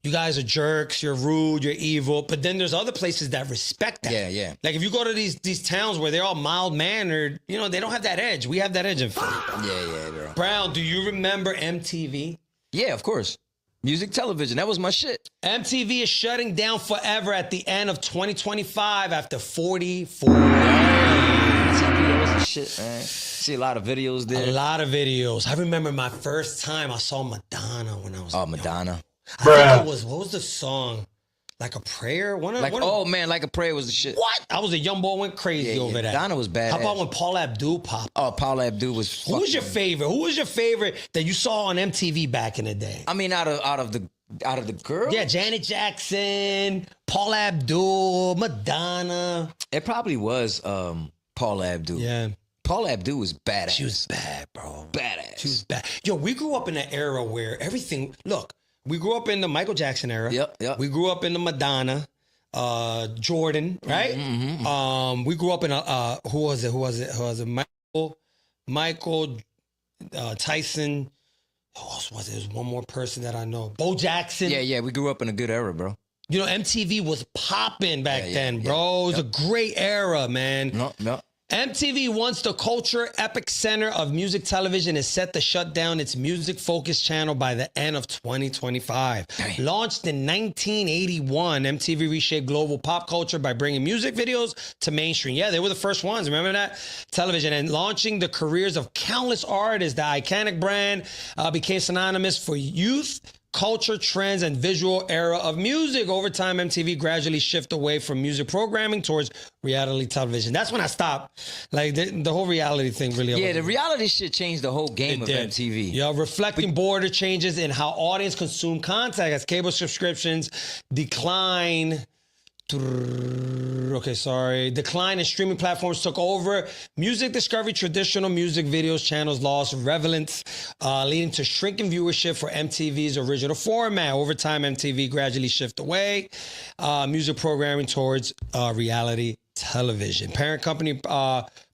Speaker 1: "You guys are jerks. You're rude. You're evil." But then there's other places that respect that.
Speaker 2: Yeah.
Speaker 1: Like if you go to these towns where they're all mild mannered, they don't have that edge. We have that edge in Philly.
Speaker 2: Yeah, bro.
Speaker 1: Brown, do you remember MTV?
Speaker 2: Yeah, of course. Music television. That was my shit.
Speaker 1: MTV is shutting down forever at the end of 2025 after 44 years.
Speaker 2: That was the shit, man. See a lot of videos there.
Speaker 1: A lot of videos. I remember my first time I saw Madonna when I was young.
Speaker 2: Madonna.
Speaker 1: I think it was, what was the song? Like a Prayer?
Speaker 2: Like a Prayer was the shit.
Speaker 1: What? I was a young boy, went crazy over that.
Speaker 2: Madonna was badass.
Speaker 1: How about when Paula Abdul popped?
Speaker 2: Oh, Paula Abdul was.
Speaker 1: Who was your favorite? Who was your favorite that you saw on MTV back in the day?
Speaker 2: I mean, out of the girls?
Speaker 1: Yeah, Janet Jackson, Paula Abdul, Madonna.
Speaker 2: It probably was Paula Abdul.
Speaker 1: Yeah.
Speaker 2: Paula Abdul was badass.
Speaker 1: She was bad, bro.
Speaker 2: Badass.
Speaker 1: She was bad. Yo, we grew up in an era where everything, look, we grew up in the Michael Jackson era.
Speaker 2: Yep.
Speaker 1: We grew up in the Madonna, Jordan, right? We grew up in who was it? Michael Tyson. Who else was it? There's one more person that I know. Bo Jackson.
Speaker 2: Yeah. We grew up in a good era, bro.
Speaker 1: MTV was popping back then, bro. It was a great era, man.
Speaker 2: No.
Speaker 1: MTV, once the culture epicenter of music television, is set to shut down its music-focused channel by the end of 2025.
Speaker 2: Dang.
Speaker 1: Launched in 1981, MTV reshaped global pop culture by bringing music videos to mainstream. Yeah, they were the first ones. Remember that? Television. And launching the careers of countless artists. The iconic brand became synonymous for youth culture, trends, and visual era of music. Over time, MTV gradually shift away from music programming towards reality television. That's when I stopped. Like the whole reality thing really.
Speaker 2: Yeah, the reality shit changed the whole game of
Speaker 1: did.
Speaker 2: MTV.
Speaker 1: Yeah, reflecting border changes in how audience consume content as cable subscriptions decline. Decline and streaming platforms took over. Music discovery, traditional music videos channels lost relevance, leading to shrinking viewership for MTV's original format. Over time, MTV gradually shifted away music programming towards reality television. Parent company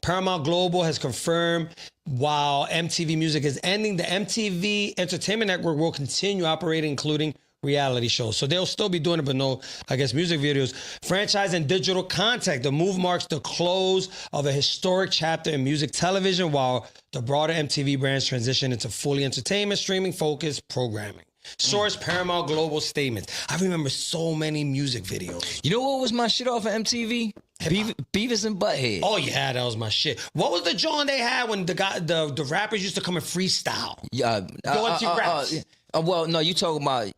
Speaker 1: Paramount Global has confirmed while MTV Music is ending, the MTV Entertainment Network will continue operating, including reality shows. So they'll still be doing it, but no, I guess, music videos. Franchise and digital content. The move marks the close of a historic chapter in music television, while the broader MTV brands transition into fully entertainment, streaming-focused programming. Source Paramount Global statements. I remember so many music videos.
Speaker 2: You know what was my shit off of MTV? Beavis and Butthead.
Speaker 1: Oh yeah, that was my shit. What was the joint they had when the rappers used to come and freestyle?
Speaker 2: Yeah,
Speaker 1: raps.
Speaker 2: Well, no, you talking. I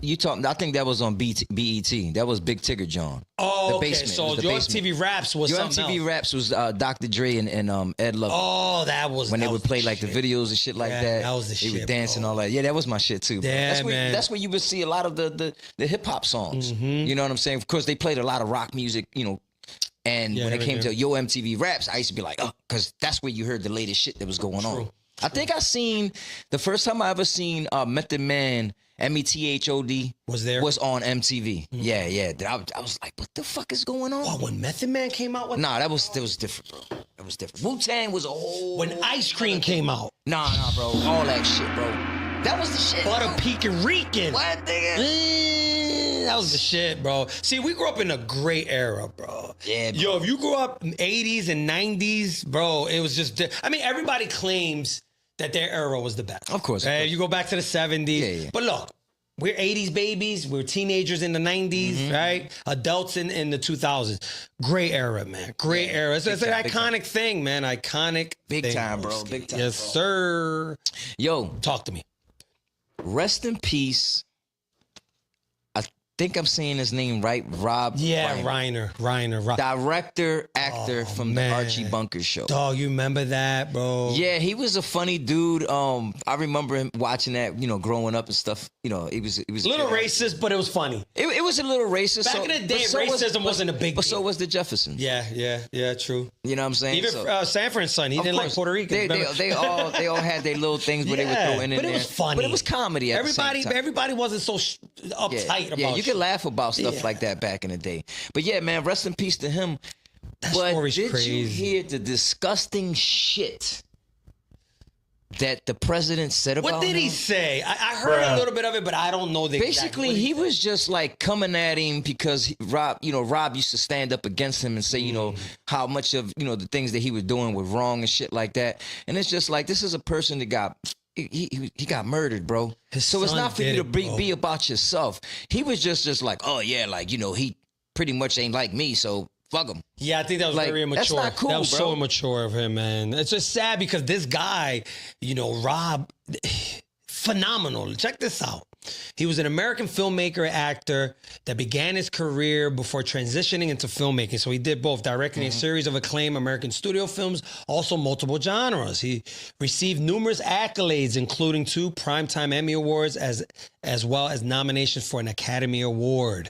Speaker 2: think that was on BET. That was Big Tigger John.
Speaker 1: Oh,
Speaker 2: The
Speaker 1: okay.
Speaker 2: Basement. It
Speaker 1: So
Speaker 2: was The
Speaker 1: your
Speaker 2: Basement.
Speaker 1: MTV Raps was
Speaker 2: Your
Speaker 1: something
Speaker 2: MTV
Speaker 1: else.
Speaker 2: Raps was Dr. Dre and Ed Lover.
Speaker 1: Oh, that was
Speaker 2: When
Speaker 1: that
Speaker 2: they
Speaker 1: was
Speaker 2: would play
Speaker 1: the
Speaker 2: like the
Speaker 1: shit.
Speaker 2: videos and shit like
Speaker 1: Yeah,
Speaker 2: that.
Speaker 1: that was the
Speaker 2: They
Speaker 1: shit,
Speaker 2: would dance and
Speaker 1: bro.
Speaker 2: all that. Yeah, that was my shit too. Bro.
Speaker 1: Yeah,
Speaker 2: That's where you would see a lot of the hip hop songs.
Speaker 1: Mm-hmm.
Speaker 2: You know what I'm saying? Of course, they played a lot of rock music, you know. And when it came to Yo MTV Raps, I used to be like, oh, because that's where you heard the latest shit that was going on. I think the first time I ever seen Method Man, METHOD, was on MTV.
Speaker 1: Mm-hmm.
Speaker 2: Yeah. I was like, what the fuck is going on?
Speaker 1: Oh, when Method Man came out with
Speaker 2: Nah, that was different, bro. That was different. Wu-Tang was a whole...
Speaker 1: when Ice Cream came out.
Speaker 2: Nah, bro. All that shit, bro. That was the shit.
Speaker 1: Butter
Speaker 2: bro.
Speaker 1: Pecan Rican.
Speaker 2: What, nigga?
Speaker 1: That was the shit, bro. See, we grew up in a great era, bro.
Speaker 2: Yeah, bro.
Speaker 1: Yo, if you grew up in 80s and 90s, bro, it was just... I mean, everybody claims that their era was the best.
Speaker 2: Of course.
Speaker 1: You go back to the 70s.
Speaker 2: Yeah.
Speaker 1: But look, we're 80s babies. We're teenagers in the 90s, right? Adults in the 2000s. Great era, man. Great era. It's an iconic thing, man. Iconic
Speaker 2: Big
Speaker 1: thing.
Speaker 2: time, bro. Big time,
Speaker 1: Yes,
Speaker 2: bro.
Speaker 1: sir.
Speaker 2: Yo,
Speaker 1: Talk to me.
Speaker 2: rest in peace. I think I'm saying his name right. Rob.
Speaker 1: Yeah,
Speaker 2: Reiner.
Speaker 1: Reiner.
Speaker 2: Director, actor from
Speaker 1: man.
Speaker 2: the Archie Bunker show.
Speaker 1: Dog, you remember that, bro?
Speaker 2: Yeah, he was a funny dude. I remember him watching that, you know, growing up and stuff. You know, it was
Speaker 1: A little racist, but it was funny.
Speaker 2: It was a little racist.
Speaker 1: Back in the day, racism wasn't a big
Speaker 2: But
Speaker 1: deal.
Speaker 2: so was the Jeffersons.
Speaker 1: Yeah, true.
Speaker 2: You know what I'm saying?
Speaker 1: Even Sanford's son, he
Speaker 2: Of
Speaker 1: didn't like
Speaker 2: course.
Speaker 1: Puerto Ricans.
Speaker 2: They all had their little things where they would throw in
Speaker 1: but
Speaker 2: there.
Speaker 1: it was funny.
Speaker 2: But it was comedy at the same time.
Speaker 1: Everybody wasn't so uptight about
Speaker 2: Yeah, you
Speaker 1: shit.
Speaker 2: could laugh about stuff
Speaker 1: Yeah.
Speaker 2: like that back in the day. But yeah, man, rest in peace to him.
Speaker 1: That
Speaker 2: But
Speaker 1: story's
Speaker 2: did
Speaker 1: crazy.
Speaker 2: you hear the disgusting shit that the president said about
Speaker 1: What did he
Speaker 2: him?
Speaker 1: say? I heard a little bit of it, but I don't know the exact-
Speaker 2: Basically,
Speaker 1: what
Speaker 2: he
Speaker 1: said.
Speaker 2: was just like coming at him because Rob used to stand up against him and say, you know, how much of, you know, the things that he was doing were wrong and shit like that. And it's just like, this is a person that got, he got murdered, bro. So it's
Speaker 1: son
Speaker 2: not for you
Speaker 1: did
Speaker 2: to
Speaker 1: it, bro.
Speaker 2: be about yourself. He was just like, oh yeah, like, you know, he pretty much ain't like me, so fuck him.
Speaker 1: Yeah, I think that was
Speaker 2: Like,
Speaker 1: very immature.
Speaker 2: that's not cool,
Speaker 1: That was
Speaker 2: bro.
Speaker 1: so immature of him, man. It's just sad because this guy, you know, Rob, phenomenal. Check this out. He was an American filmmaker, actor that began his career before transitioning into filmmaking. So he did both, directing a series of acclaimed American studio films, also multiple genres. He received numerous accolades, including 2 Primetime Emmy Awards, as well as nominations for an Academy Award,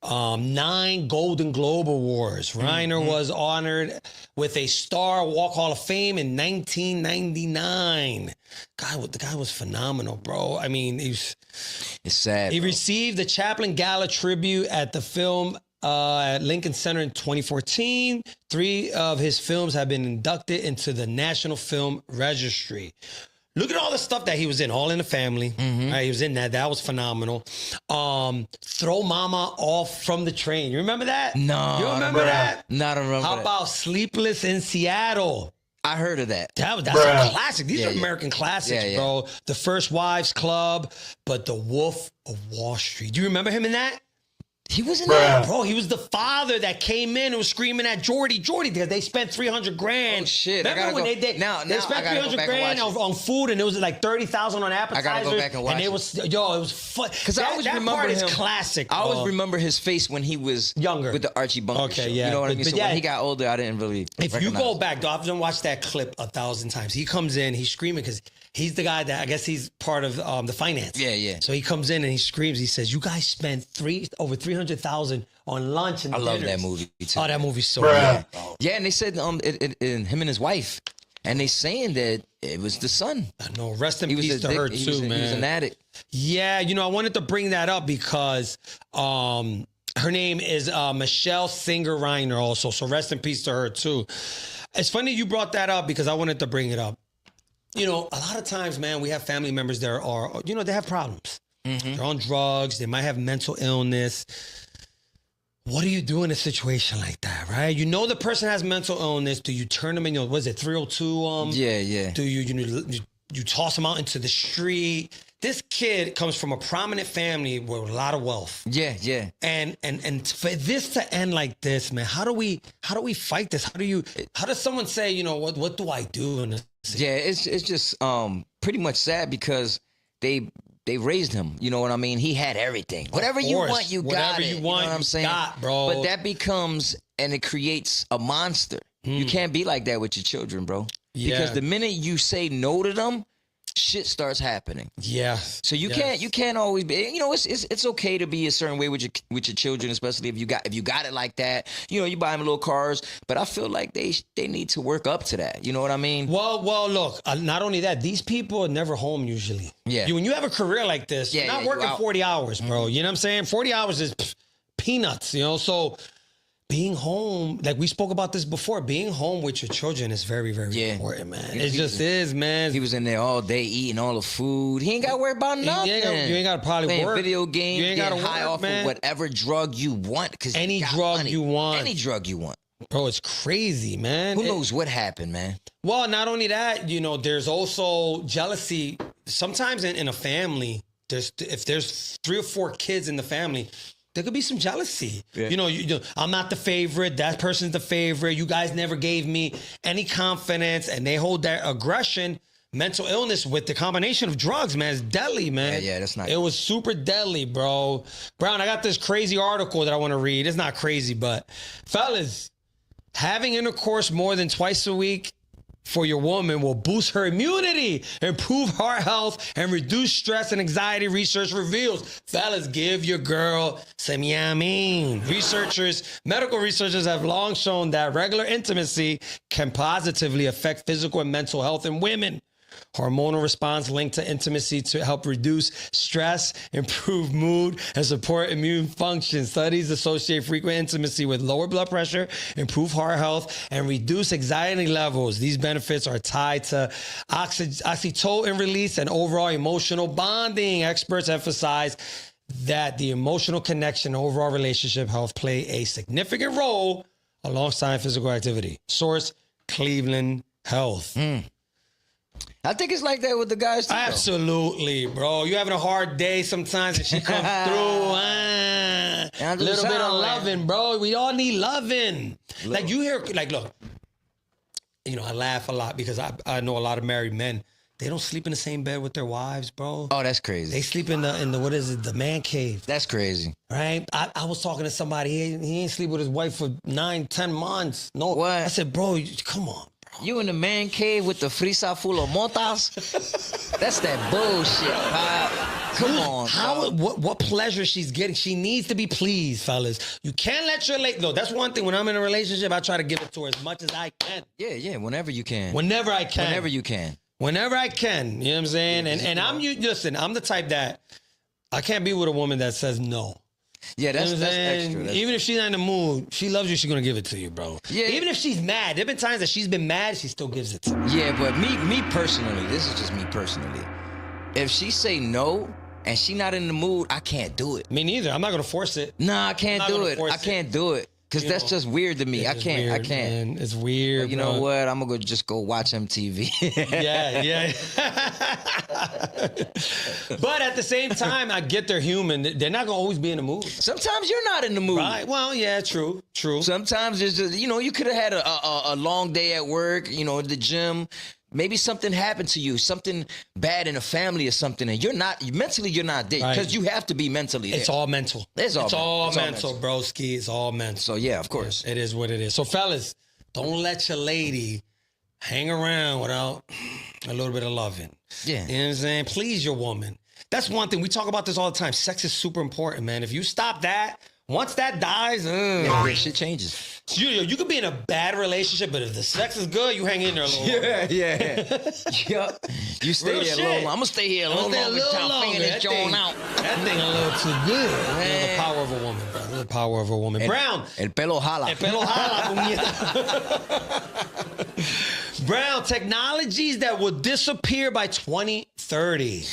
Speaker 1: 9 Golden Globe Awards. Reiner was honored with a Star Walk Hall of Fame in 1999. The guy was phenomenal, bro. I mean,
Speaker 2: It's sad.
Speaker 1: he
Speaker 2: bro.
Speaker 1: received the Chaplin Gala tribute at the film at Lincoln Center in 2014. 3 of his films have been inducted into the National Film Registry. Look at all the stuff that he was in, All in the Family. Right, he was in that. That was phenomenal. Throw Mama Off from the Train. You remember that?
Speaker 2: No,
Speaker 1: You remember that?
Speaker 2: Not remember.
Speaker 1: How
Speaker 2: that.
Speaker 1: about Sleepless in Seattle?
Speaker 2: I heard of that.
Speaker 1: That's a classic. These
Speaker 2: Yeah,
Speaker 1: are
Speaker 2: yeah.
Speaker 1: American classics,
Speaker 2: Yeah, yeah.
Speaker 1: bro. The First Wives Club, but The Wolf of Wall Street. Do you remember him in that?
Speaker 2: He was in that.
Speaker 1: Bro, he was the father that came in and was screaming at Jordy. They spent $300,000.
Speaker 2: Oh shit!
Speaker 1: Remember when they did?
Speaker 2: Now
Speaker 1: they spent
Speaker 2: I gotta go back and
Speaker 1: $300,000
Speaker 2: watch
Speaker 1: on food, and it was like $30,000 on appetizers.
Speaker 2: I gotta go back and watch
Speaker 1: and
Speaker 2: it.
Speaker 1: it was fun.
Speaker 2: Because I always remember
Speaker 1: part
Speaker 2: him.
Speaker 1: is classic.
Speaker 2: I always
Speaker 1: bro.
Speaker 2: remember his face when he was
Speaker 1: Younger.
Speaker 2: with the Archie Bunker
Speaker 1: Okay,
Speaker 2: show.
Speaker 1: yeah.
Speaker 2: You know what I mean?
Speaker 1: But
Speaker 2: So
Speaker 1: yeah.
Speaker 2: when he got older, I didn't really.
Speaker 1: If you
Speaker 2: recognize
Speaker 1: go
Speaker 2: him.
Speaker 1: back, though, I've done watched that clip 1,000 times. He comes in, he's screaming because he's the guy that I guess he's part of the finance.
Speaker 2: Yeah, yeah.
Speaker 1: So he comes in and he screams. He says, "You guys spent over $300,000 on lunch and
Speaker 2: I love
Speaker 1: dinners."
Speaker 2: that movie too.
Speaker 1: Oh, that movie's so good.
Speaker 2: Yeah, and they said him and his wife, and they saying that it was the son.
Speaker 1: I know. Rest in
Speaker 2: He was
Speaker 1: peace to her too,
Speaker 2: he was
Speaker 1: man.
Speaker 2: an addict.
Speaker 1: Yeah, I wanted to bring that up because her name is Michelle Singer Reiner also. So rest in peace to her too. It's funny you brought that up because I wanted to bring it up. A lot of times, man, we have family members that are, they have problems. They're on drugs. They might have mental illness. What do you do in a situation like that, right? The person has mental illness. Do you turn them in, 302?
Speaker 2: Yeah.
Speaker 1: Do you toss them out into the street? This kid comes from a prominent family with a lot of wealth.
Speaker 2: Yeah.
Speaker 1: And for this to end like this, man, how do we fight this? How does someone say, what do I do in this?
Speaker 2: Yeah, it's just pretty much sad because they raised him. You know what I mean? He had everything. Whatever you want, you got
Speaker 1: Whatever
Speaker 2: it.
Speaker 1: you want,
Speaker 2: know what I'm saying?
Speaker 1: got, bro.
Speaker 2: But that becomes, and it creates a monster. You can't be like that with your children, bro.
Speaker 1: Yeah.
Speaker 2: Because the minute you say no to them, shit starts happening.
Speaker 1: Yeah.
Speaker 2: So you can't always be. It's okay to be a certain way with your children, especially if you got it like that. You buy them little cars, but I feel like they need to work up to that. You know what I mean?
Speaker 1: Well, look. Not only that, these people are never home usually.
Speaker 2: Yeah.
Speaker 1: When you have a career like this, you're not working 40 hours, bro. You know what I'm saying? 40 hours is peanuts. So being home, like we spoke about this before, being home with your children is very, very important, man. It just is, man.
Speaker 2: He was in there all day eating all the food. He ain't got to worry about nothing.
Speaker 1: You ain't got to probably
Speaker 2: playing
Speaker 1: work.
Speaker 2: video games.
Speaker 1: You ain't got to
Speaker 2: high
Speaker 1: work,
Speaker 2: off
Speaker 1: man.
Speaker 2: of whatever drug you want. Cause
Speaker 1: Any
Speaker 2: you got
Speaker 1: drug
Speaker 2: money.
Speaker 1: you want.
Speaker 2: Any drug you want.
Speaker 1: Bro, it's crazy, man.
Speaker 2: Who knows what happened, man?
Speaker 1: Well, not only that, there's also jealousy. Sometimes in a family, if there's 3 or 4 kids in the family, there could be some jealousy. Yeah. I'm not the favorite. That person's the favorite. You guys never gave me any confidence, and they hold that aggression, mental illness with the combination of drugs, man. It's deadly, man.
Speaker 2: Yeah, that's not.
Speaker 1: It was super deadly, bro. Brown, I got this crazy article that I want to read. It's not crazy, but fellas, having intercourse more than twice a week for your woman will boost her immunity, improve heart health, and reduce stress and anxiety, research reveals. Fellas, give your girl some yummy. Medical researchers have long shown that regular intimacy can positively affect physical and mental health in women. Hormonal response linked to intimacy to help reduce stress, improve mood, and support immune function. Studies associate frequent intimacy with lower blood pressure, improve heart health, and reduce anxiety levels. These benefits are tied to oxytocin release and overall emotional bonding. Experts emphasize that the emotional connection and overall relationship health play a significant role alongside physical activity. Source, Cleveland Health.
Speaker 2: I think it's like that with the guys too.
Speaker 1: Absolutely, bro. You having a hard day sometimes and she comes through. A little bit of loving, bro. We all need loving. Like you hear, look, I laugh a lot because I know a lot of married men. They don't sleep in the same bed with their wives, bro.
Speaker 2: Oh, that's crazy.
Speaker 1: They sleep in the what is it, the man cave.
Speaker 2: That's crazy.
Speaker 1: Right? I was talking to somebody, he ain't sleep with his wife for 9-10 months. No.
Speaker 2: What?
Speaker 1: I said, bro, come on.
Speaker 2: You in the man cave with the frisa full of motas? That's that bullshit, Pop. Come on.
Speaker 1: What pleasure she's getting? She needs to be pleased, fellas. You can't let your lady. No, that's one thing. When I'm in a relationship, I try to give it to her as much as I can.
Speaker 2: Yeah. Whenever you can.
Speaker 1: Whenever I can.
Speaker 2: Whenever you can.
Speaker 1: Whenever I can. You know what I'm saying? Listen, I'm the type that I can't be with a woman that says no.
Speaker 2: Yeah, that's extra.
Speaker 1: Even if she's not in the mood, she loves you, she's going to give it to you, bro. Yeah. Even if she's mad. There have been times that she's been mad, she still gives it to me.
Speaker 2: Yeah, but me personally, this is just me personally. If she say no and she not in the mood, I can't do it.
Speaker 1: Me neither. I'm not going to force it.
Speaker 2: Nah, I can't do it. I can't do it. Because that's just weird to me. I
Speaker 1: It's
Speaker 2: can't.
Speaker 1: weird,
Speaker 2: I can't.
Speaker 1: Man. It's weird.
Speaker 2: You
Speaker 1: bro.
Speaker 2: know what? I'm gonna just go watch MTV.
Speaker 1: Yeah. But at the same time, I get they're human. They're not gonna always be in the mood.
Speaker 2: Sometimes you're not in the mood.
Speaker 1: Right. Well, yeah, true.
Speaker 2: Sometimes it's just, you could have had a long day at work, at the gym. Maybe something happened to you, something bad in the family or something, and you're not there
Speaker 1: Right.
Speaker 2: because you have to be mentally there.
Speaker 1: It's all mental.
Speaker 2: It's all
Speaker 1: mental, broski. It's all mental.
Speaker 2: So yeah, of course.
Speaker 1: It is what it is. So fellas, don't let your lady hang around without a little bit of loving.
Speaker 2: Yeah.
Speaker 1: You know what I'm saying? Please your woman. That's one thing. We talk about this all the time. Sex is super important, man. If you stop that, once that dies,
Speaker 2: Yeah, shit changes.
Speaker 1: you could be in a bad relationship, but if the sex is good, you hang in there a little longer.
Speaker 2: Yup. You stay
Speaker 1: Real
Speaker 2: there a
Speaker 1: shit.
Speaker 2: little longer. I'm gonna stay here a little longer. Figure this joint out.
Speaker 1: That thing a little too good. You know, the
Speaker 2: Man.
Speaker 1: power of a woman, bro. The power of a woman. Brown.
Speaker 2: El pelo jala.
Speaker 1: El pelo jala, puñeta. Brown, technologies that will disappear by 2030.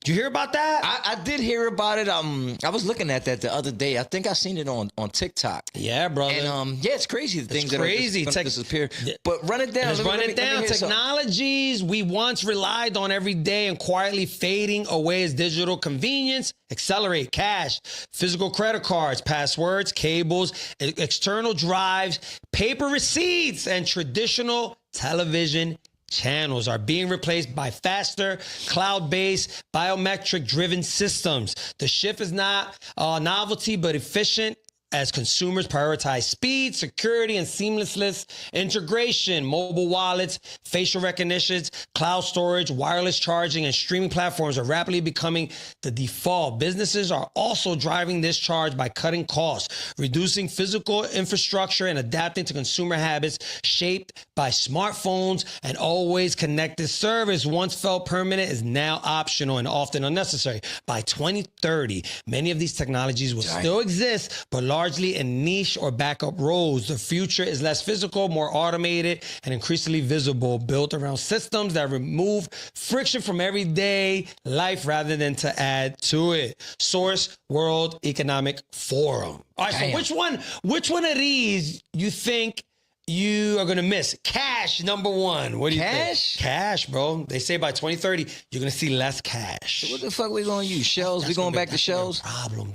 Speaker 1: Did you hear about that?
Speaker 2: I did hear about it. I was looking at that the other day. I think I seen it on TikTok.
Speaker 1: Yeah, brother.
Speaker 2: And yeah, it's crazy the things
Speaker 1: crazy.
Speaker 2: that are just gonna disappear. But run it down.
Speaker 1: Let's run it down.
Speaker 2: hear something.
Speaker 1: Technologies we once relied on every day and quietly fading away as digital convenience accelerate. Cash, physical credit cards, passwords, cables, external drives, paper receipts, and traditional television channels are being replaced by faster, cloud-based, biometric-driven systems. The shift is not novelty, but efficient as consumers prioritize speed, security, and seamless integration. Mobile wallets, facial recognitions, cloud storage, wireless charging, and streaming platforms are rapidly becoming the default. Businesses are also driving this charge by cutting costs, reducing physical infrastructure, and adapting to consumer habits shaped by smartphones and always connected service. Once felt permanent is now optional and often unnecessary. By 2030, many of these technologies will still exist, but largely in niche or backup roles. The future is less physical, more automated, and increasingly visible, built around systems that remove friction from everyday life rather than to add to it. Source: World Economic Forum. All right,
Speaker 2: Damn.
Speaker 1: so which one of these you think you are gonna miss? Cash, number one. What do you
Speaker 2: Cash?
Speaker 1: think? Cash, bro. They say by 2030 you're gonna see less cash.
Speaker 2: What the fuck we gonna use? Shells? We going back to shells?
Speaker 1: Problem.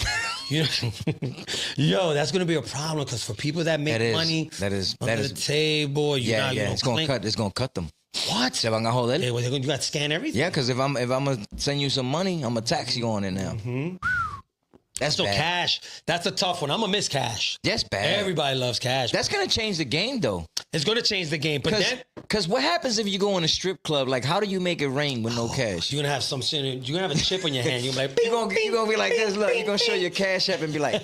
Speaker 1: You know, yo, that's gonna be a problem because for people that make
Speaker 2: That is.
Speaker 1: money
Speaker 2: That is.
Speaker 1: under
Speaker 2: That
Speaker 1: the
Speaker 2: is.
Speaker 1: table, you
Speaker 2: Yeah. It's gonna cut. It's gonna cut them.
Speaker 1: What?
Speaker 2: Se van a joder.
Speaker 1: Hey, well, you got to scan everything.
Speaker 2: Yeah, because if I'm gonna send you some money, I'm gonna tax you on it now. That's
Speaker 1: So
Speaker 2: bad.
Speaker 1: cash, that's a tough one. I'm gonna miss cash.
Speaker 2: That's bad.
Speaker 1: Everybody loves cash.
Speaker 2: That's gonna change the game though.
Speaker 1: It's gonna change the game, but then
Speaker 2: Because what happens if you go in a strip club? Like, how do you make it rain with no cash?
Speaker 1: you're gonna have some shit. You're gonna have a chip on your hand. You're gonna be like,
Speaker 2: You're gonna be like this. Look, you're gonna show your cash app and be like,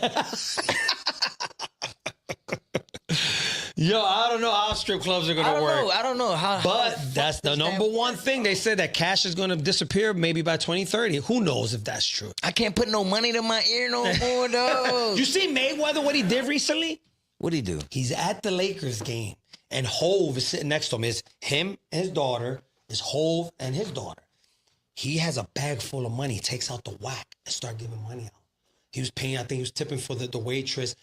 Speaker 1: yo, I don't know how strip clubs are gonna work.
Speaker 2: I don't know how.
Speaker 1: But that's the number one thing. They said that cash is going to disappear maybe by 2030. Who knows if that's true?
Speaker 2: I can't put no money to my ear no more, though.
Speaker 1: You see Mayweather, what he did recently?
Speaker 2: What'd he do?
Speaker 1: He's at the Lakers game, and Hove is sitting next to him. It's him and his daughter. It's Hove and his daughter. He has a bag full of money. He takes out the whack and start giving money out. He was paying, I think he was tipping for the waitress.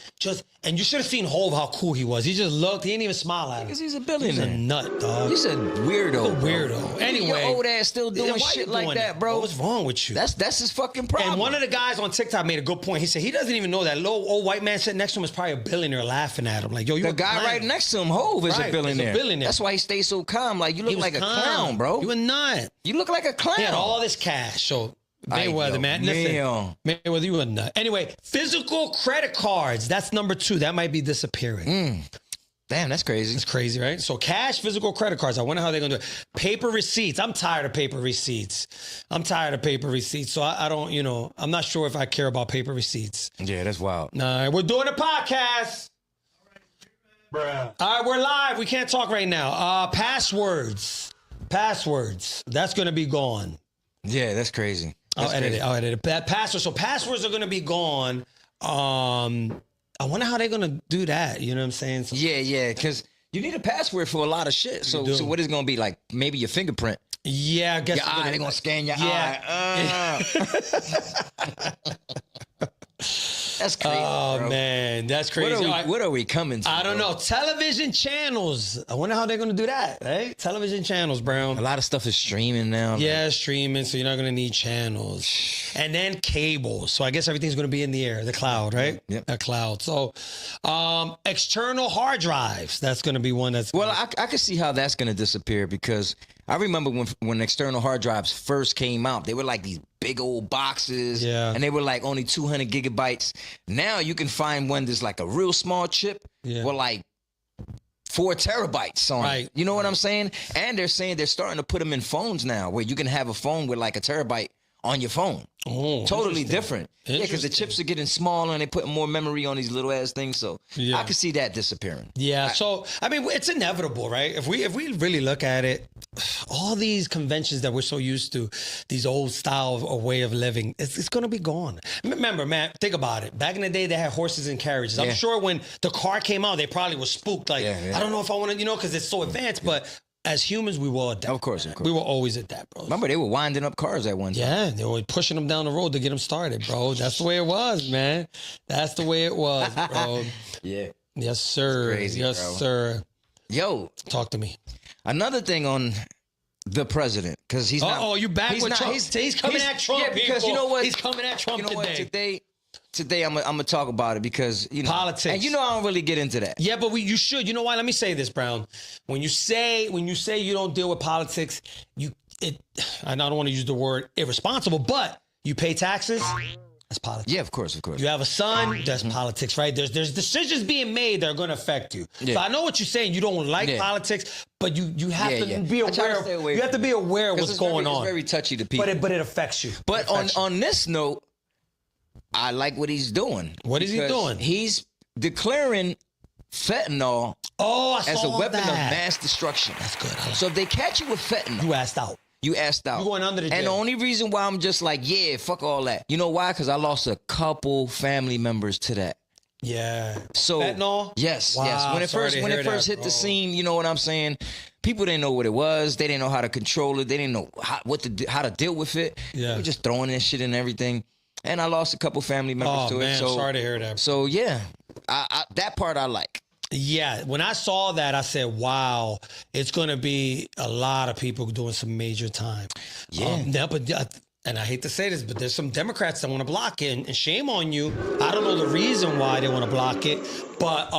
Speaker 1: And you should have seen Hove, how cool he was. He just looked, he didn't even smile at him.
Speaker 2: Because he's a
Speaker 1: He's a
Speaker 2: billionaire.
Speaker 1: nut, dog.
Speaker 2: He's a weirdo. bro.
Speaker 1: Weirdo. Anyway.
Speaker 2: Your old ass still
Speaker 1: Yeah,
Speaker 2: doing
Speaker 1: why
Speaker 2: shit
Speaker 1: you
Speaker 2: like
Speaker 1: doing
Speaker 2: that, bro.
Speaker 1: What's wrong with you?
Speaker 2: That's his fucking problem.
Speaker 1: And one of the guys on TikTok made a good point. He said he doesn't even know that little old white man sitting next to him is probably a billionaire laughing at him. Like, yo, you
Speaker 2: the guy right next to him, Hove, is
Speaker 1: Right,
Speaker 2: a
Speaker 1: he's a
Speaker 2: billionaire.
Speaker 1: billionaire.
Speaker 2: That's why he stays so calm. Like, you
Speaker 1: He
Speaker 2: look
Speaker 1: was
Speaker 2: like a
Speaker 1: calm.
Speaker 2: clown, bro.
Speaker 1: You a nut.
Speaker 2: You look like a clown.
Speaker 1: He had all this cash. So Mayweather,
Speaker 2: yo,
Speaker 1: man. Listen,
Speaker 2: man.
Speaker 1: Mayweather, you a nut. Anyway, physical credit cards. That's number two. That might be disappearing.
Speaker 2: Damn, that's crazy.
Speaker 1: It's crazy, right? So cash, physical credit cards. I wonder how they're going to do it. Paper receipts. I'm tired of paper receipts. So I don't, I'm not sure if I care about paper receipts.
Speaker 2: Yeah, that's wild.
Speaker 1: Nah, we're doing a podcast. All right, we're live. We can't talk right now. Passwords. That's going to be gone.
Speaker 2: Yeah, that's crazy.
Speaker 1: I'll
Speaker 2: That's
Speaker 1: edit
Speaker 2: crazy.
Speaker 1: it. I'll edit it. So passwords are going to be gone. I wonder how they're going to do that. You know what I'm saying? So,
Speaker 2: Yeah, because you need a password for a lot of shit. So
Speaker 1: do.
Speaker 2: what is it going to be? Like maybe your fingerprint?
Speaker 1: yeah, I guess
Speaker 2: Your eye, they're going to scan your
Speaker 1: Yeah.
Speaker 2: eye. That's crazy.
Speaker 1: Oh
Speaker 2: bro.
Speaker 1: man, that's crazy.
Speaker 2: What are we coming to?
Speaker 1: I don't
Speaker 2: bro?
Speaker 1: know. Television channels. I wonder how they're gonna do that, right? Television channels, Brown.
Speaker 2: A lot of stuff is streaming now.
Speaker 1: Yeah, streaming, so you're not gonna need channels. And then cable. So I guess everything's gonna be in the air, the cloud, right?
Speaker 2: Yep.
Speaker 1: A cloud. So external hard drives. That's gonna be one that's
Speaker 2: Well, I can see how that's going to disappear because I remember when external hard drives first came out, they were like these big old boxes,
Speaker 1: Yeah.
Speaker 2: and they were like only 200 gigabytes. Now you can find one that's like a real small chip
Speaker 1: Yeah.
Speaker 2: with like 4 terabytes on
Speaker 1: Right.
Speaker 2: it. You know what I'm saying? And they're saying they're starting to put them in phones now, where you can have a phone with like a terabyte on your phone.
Speaker 1: Oh,
Speaker 2: Totally
Speaker 1: interesting.
Speaker 2: different. Yeah, because the chips are getting smaller and they putting more memory on these little ass things. So
Speaker 1: Yeah.
Speaker 2: I can see that disappearing.
Speaker 1: Yeah, so I mean, it's inevitable, right? If we really look at it, all these conventions that we're so used to, these old style of way of living, it's going to be gone. Remember, man, think about it. Back in the day, they had horses and carriages. I'm
Speaker 2: Yeah.
Speaker 1: sure when the car came out, they probably were spooked. Like,
Speaker 2: Yeah.
Speaker 1: I don't know if I want to, because it's so advanced. But as humans, we will adapt.
Speaker 2: Of course.
Speaker 1: We will always adapt, bro.
Speaker 2: Remember, they were winding up cars at one time.
Speaker 1: Yeah, they were pushing them down the road to get them started, bro. That's the way it was, man. That's the way it was, bro.
Speaker 2: Yeah.
Speaker 1: Yes, sir.
Speaker 2: crazy,
Speaker 1: yes,
Speaker 2: bro.
Speaker 1: sir.
Speaker 2: Yo,
Speaker 1: Talk to me.
Speaker 2: another thing on the president, because he's not.
Speaker 1: Oh, you back
Speaker 2: he's
Speaker 1: with
Speaker 2: not-
Speaker 1: Trump? He's coming at Trump.
Speaker 2: Yeah, because
Speaker 1: people.
Speaker 2: you know what?
Speaker 1: He's coming at Trump
Speaker 2: You know what?
Speaker 1: today.
Speaker 2: Today I'm gonna talk about it because
Speaker 1: Politics.
Speaker 2: and I don't really get into that.
Speaker 1: Yeah, but you should. You know why? Let me say this, Brown. When you say you don't deal with politics, I don't want to use the word irresponsible, but you pay taxes. That's politics.
Speaker 2: Yeah, of course.
Speaker 1: You have a son, that's politics, right? There's decisions being made that are going to affect you.
Speaker 2: Yeah.
Speaker 1: So I know what you're saying. You don't like
Speaker 2: Yeah.
Speaker 1: politics, but you have to be
Speaker 2: I try to
Speaker 1: aware.
Speaker 2: stay away
Speaker 1: You have to
Speaker 2: from
Speaker 1: be
Speaker 2: it.
Speaker 1: aware of
Speaker 2: 'Cause
Speaker 1: what's going on.
Speaker 2: It's very touchy to people.
Speaker 1: But it affects you.
Speaker 2: But
Speaker 1: It affects you.
Speaker 2: on this note, I like what he's doing.
Speaker 1: What is he
Speaker 2: because
Speaker 1: doing?
Speaker 2: He's declaring fentanyl
Speaker 1: I
Speaker 2: as a
Speaker 1: saw
Speaker 2: weapon of
Speaker 1: that.
Speaker 2: mass destruction.
Speaker 1: That's good. I like
Speaker 2: So if they catch you with fentanyl,
Speaker 1: You asked out.
Speaker 2: you asked out.
Speaker 1: You going under the
Speaker 2: And the
Speaker 1: jail.
Speaker 2: only reason why I'm just like, yeah, fuck all that. You know why? Because I lost a couple family members to that.
Speaker 1: Yeah.
Speaker 2: So
Speaker 1: Fentanyl?
Speaker 2: yes,
Speaker 1: Wow,
Speaker 2: yes. When it
Speaker 1: sorry
Speaker 2: first
Speaker 1: to
Speaker 2: when
Speaker 1: hear
Speaker 2: it first
Speaker 1: that,
Speaker 2: hit the
Speaker 1: bro.
Speaker 2: scene, you know what I'm saying? People didn't know what it was. They didn't know how to control it. They didn't know how to deal with it.
Speaker 1: Yeah.
Speaker 2: They were just throwing that shit and everything. And I lost a couple family members
Speaker 1: Oh
Speaker 2: to
Speaker 1: man,
Speaker 2: it. So
Speaker 1: sorry to hear that.
Speaker 2: So yeah, I that part I like.
Speaker 1: Yeah, when I saw that, I said, "Wow, it's going to be a lot of people doing some major time."
Speaker 2: Yeah.
Speaker 1: And I hate to say this, but there's some Democrats that want to block it, and shame on you. I don't know the reason why they want to block it, but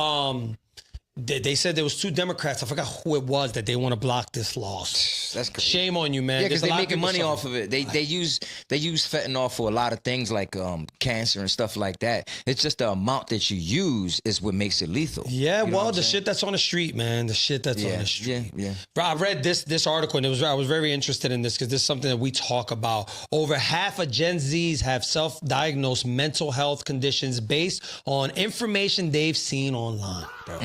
Speaker 1: they said there was 2 Democrats. I forgot who it was that they want to block this loss.
Speaker 2: That's crazy.
Speaker 1: Shame on you, man.
Speaker 2: Yeah, because
Speaker 1: There's a
Speaker 2: they're
Speaker 1: lot of
Speaker 2: making
Speaker 1: people
Speaker 2: money
Speaker 1: suffering.
Speaker 2: off of it. They use fentanyl for a lot of things like cancer and stuff like that. It's just the amount that you use is what makes it lethal.
Speaker 1: Yeah,
Speaker 2: You know
Speaker 1: well,
Speaker 2: what I'm
Speaker 1: the
Speaker 2: saying?
Speaker 1: shit that's on the street, man. The shit that's on the street.
Speaker 2: Yeah.
Speaker 1: Bro, I read this article and I was very interested in this because this is something that we talk about. Over half of Gen Zs have self-diagnosed mental health conditions based on information they've seen online, bro.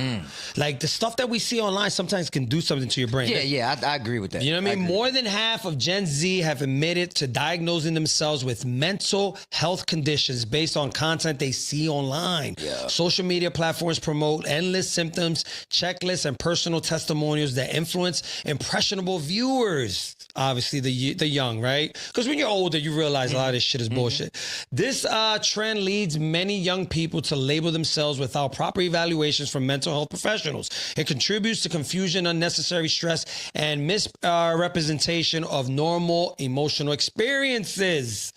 Speaker 1: Like the stuff that we see online sometimes can do something to your brain.
Speaker 2: Yeah, I agree with that.
Speaker 1: You know what I mean?
Speaker 2: agree.
Speaker 1: More than half of Gen Z have admitted to diagnosing themselves with mental health conditions based on content they see online.
Speaker 2: Yeah.
Speaker 1: Social media platforms promote endless symptoms, checklists, and personal testimonials that influence impressionable viewers. Obviously, the young, right? Because when you're older, you realize a lot of this shit is bullshit. This trend leads many young people to label themselves without proper evaluations from mental health professionals. It contributes to confusion, unnecessary stress, and misrepresentation of normal emotional experiences.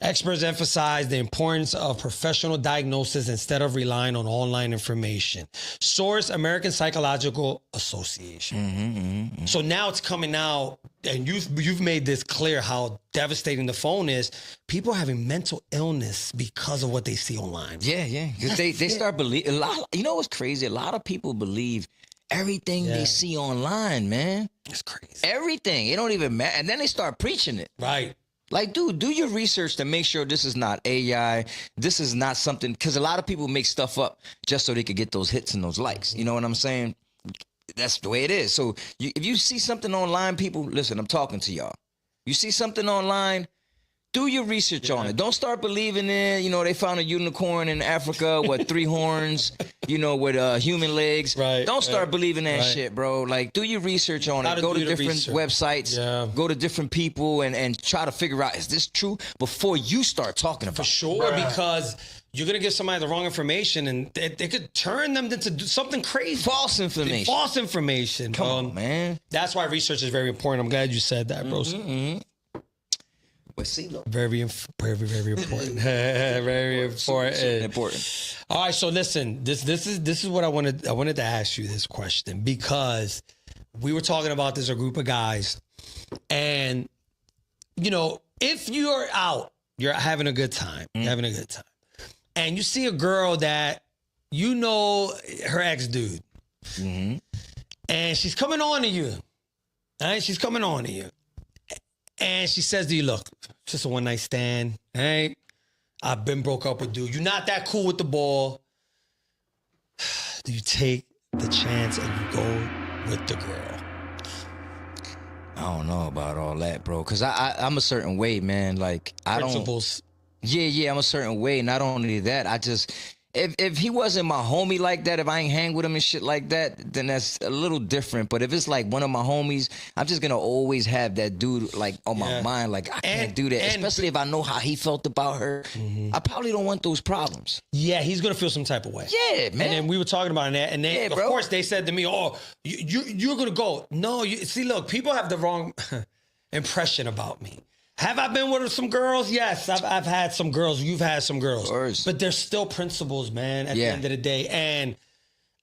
Speaker 1: Experts emphasize the importance of professional diagnosis instead of relying on online information. Source: American Psychological Association. So now it's coming out, and you've made this clear how devastating the phone is. People are having mental illness because of what they see online.
Speaker 2: Yeah. 'Cause they start believing a lot. You know what's crazy? A lot of people believe everything
Speaker 1: Yeah.
Speaker 2: they see online, man.
Speaker 1: It's crazy.
Speaker 2: Everything. It don't even matter. And then they start preaching it.
Speaker 1: Right.
Speaker 2: Like, dude, do your research to make sure this is not AI. This is not something, because a lot of people make stuff up just so they could get those hits and those likes. You know what I'm saying? That's the way it is. So if you see something online, people, listen, I'm talking to y'all. You see something online, Do your research on it. Don't start believing in, they found a unicorn in Africa with 3 horns, with human legs.
Speaker 1: Right,
Speaker 2: Don't start believing that
Speaker 1: right.
Speaker 2: shit, bro. Like, do your research on
Speaker 1: Gotta
Speaker 2: it. Go
Speaker 1: do
Speaker 2: to
Speaker 1: the
Speaker 2: different
Speaker 1: research.
Speaker 2: websites.
Speaker 1: Yeah.
Speaker 2: Go to different people and try to figure out, is this true? Before you start talking about
Speaker 1: For sure, because you're going to give somebody the wrong information and they could turn them into something crazy.
Speaker 2: false information.
Speaker 1: False information.
Speaker 2: Come on, man.
Speaker 1: That's why research is very important. I'm glad you said that, bro.
Speaker 2: But see, look.
Speaker 1: Very important. Very important.
Speaker 2: Important.
Speaker 1: All right, so listen, this is what I wanted to ask you this question because we were talking about this, a group of guys, and if you're out, you're having a good time, and you see a girl that her ex-dude, and she's coming on to you, right? She's coming on to you, and she says to you, "Look, it's just a one-night stand, right? I've been broke up with dude. You're not that cool with the ball. Do you take the chance and you go with the girl?"
Speaker 2: I don't know about all that, bro. Because I'm a certain way, man. Like, I don't...
Speaker 1: Principles.
Speaker 2: Yeah, I'm a certain way. Not only that, I just... If he wasn't my homie like that, if I ain't hang with him and shit like that, then that's a little different. But if it's like one of my homies, I'm just gonna always have that dude like on my mind. Like, I can't do that, especially if I know how he felt about her. I probably don't want those problems.
Speaker 1: Yeah, he's gonna feel some type of way.
Speaker 2: Yeah, man.
Speaker 1: And then we were talking about that, and they, of
Speaker 2: bro.
Speaker 1: course, they said to me, "Oh, you're gonna go." No, see, look, people have the wrong impression about me. Have I been with some girls? Yes, I've had some girls. You've had some girls.
Speaker 2: Of course.
Speaker 1: But there's still principles, man, at the end of the day. And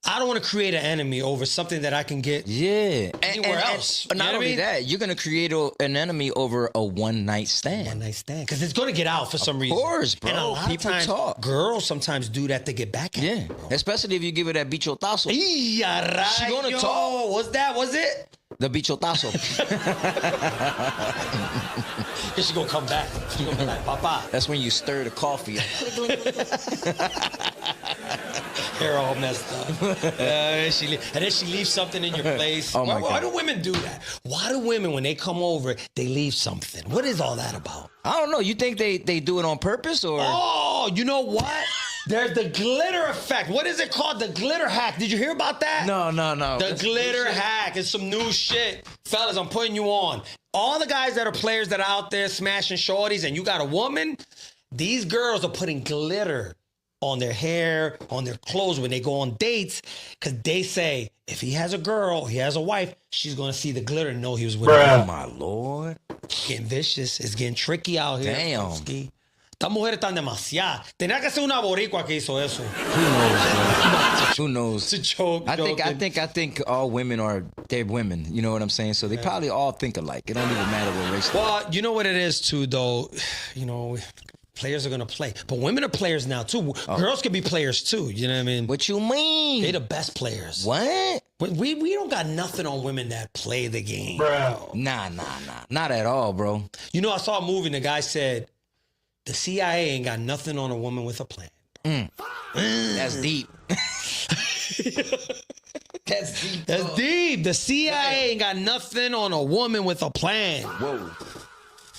Speaker 1: I don't want to create an enemy over something that I can get anywhere else.
Speaker 2: And not only that, you're going to create an enemy over a one-night stand.
Speaker 1: One-night stand. Because it's going to get out for some reason.
Speaker 2: Of course, bro.
Speaker 1: And a lot
Speaker 2: People
Speaker 1: of times,
Speaker 2: talk.
Speaker 1: girls sometimes do that to get back at you, bro.
Speaker 2: Especially if you give her that bichotazo.
Speaker 1: She
Speaker 2: gonna talk.
Speaker 1: What's that? Was it?
Speaker 2: The bichotazo.
Speaker 1: She gonna come back. She gonna be like, "Papa."
Speaker 2: That's when you stir the coffee.
Speaker 1: Hair all messed up. And then she leaves something in your place.
Speaker 2: Oh my
Speaker 1: Why
Speaker 2: God.
Speaker 1: do women do that? Why do women, when they come over, they leave something? What is all that about?
Speaker 2: I don't know. You think they do it on purpose or?
Speaker 1: Oh, you know what? There's the glitter effect. What is it called? The glitter hack. Did you hear about that?
Speaker 2: No.
Speaker 1: The glitter hack is some new shit. Fellas, I'm putting you on. All the guys that are players that are out there smashing shorties and you got a woman, these girls are putting glitter on their hair, on their clothes when they go on dates, because they say if he has a girl, he has a wife, she's going to see the glitter and know he was with her.
Speaker 2: Oh, my Lord.
Speaker 1: It's getting vicious. It's getting tricky out here.
Speaker 2: Damn.
Speaker 1: Ski. Estas mujeres están demasiadas. Tenía que ser una boricua que hizo eso.
Speaker 2: Who knows, bro? Who knows?
Speaker 1: It's a joke.
Speaker 2: I think all women they're women. You know what I'm saying? So they probably all think alike. It don't even matter what race.
Speaker 1: Well, you know what it is too, though. Players are gonna play, but women are players now too. Girls can be players too. You know what I mean?
Speaker 2: What you mean?
Speaker 1: They the best players.
Speaker 2: What?
Speaker 1: We don't got nothing on women that play the game.
Speaker 3: Bro.
Speaker 2: Nah. Not at all, bro.
Speaker 1: You know, I saw a movie and the guy said, the CIA ain't got nothing on a woman with a plan.
Speaker 2: That's deep. That's deep.
Speaker 1: That's deep. The CIA ain't got nothing on a woman with a plan.
Speaker 2: Whoa.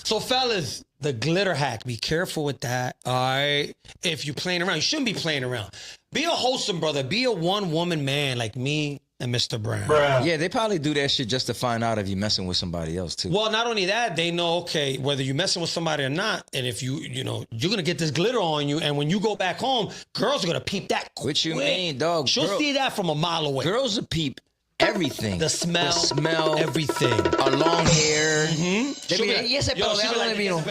Speaker 1: So, fellas, the glitter hack. Be careful with that. All right. If you're playing around, you shouldn't be playing around. Be a wholesome brother. Be a one-woman man like me and Mr. Brown.
Speaker 3: Bruh.
Speaker 2: Yeah, they probably do that shit just to find out if you're messing with somebody else too.
Speaker 1: Well, not only that, they know, okay, whether you're messing with somebody or not, and if you're going to get this glitter on you, and when you go back home, girls are going to peep that quick.
Speaker 2: What you mean, dog?
Speaker 1: She'll see that from a mile away.
Speaker 2: Girls will peep everything.
Speaker 1: The smell, everything.
Speaker 2: A long hair.
Speaker 1: She'll be like,
Speaker 2: yes,
Speaker 1: yo, she'll be like,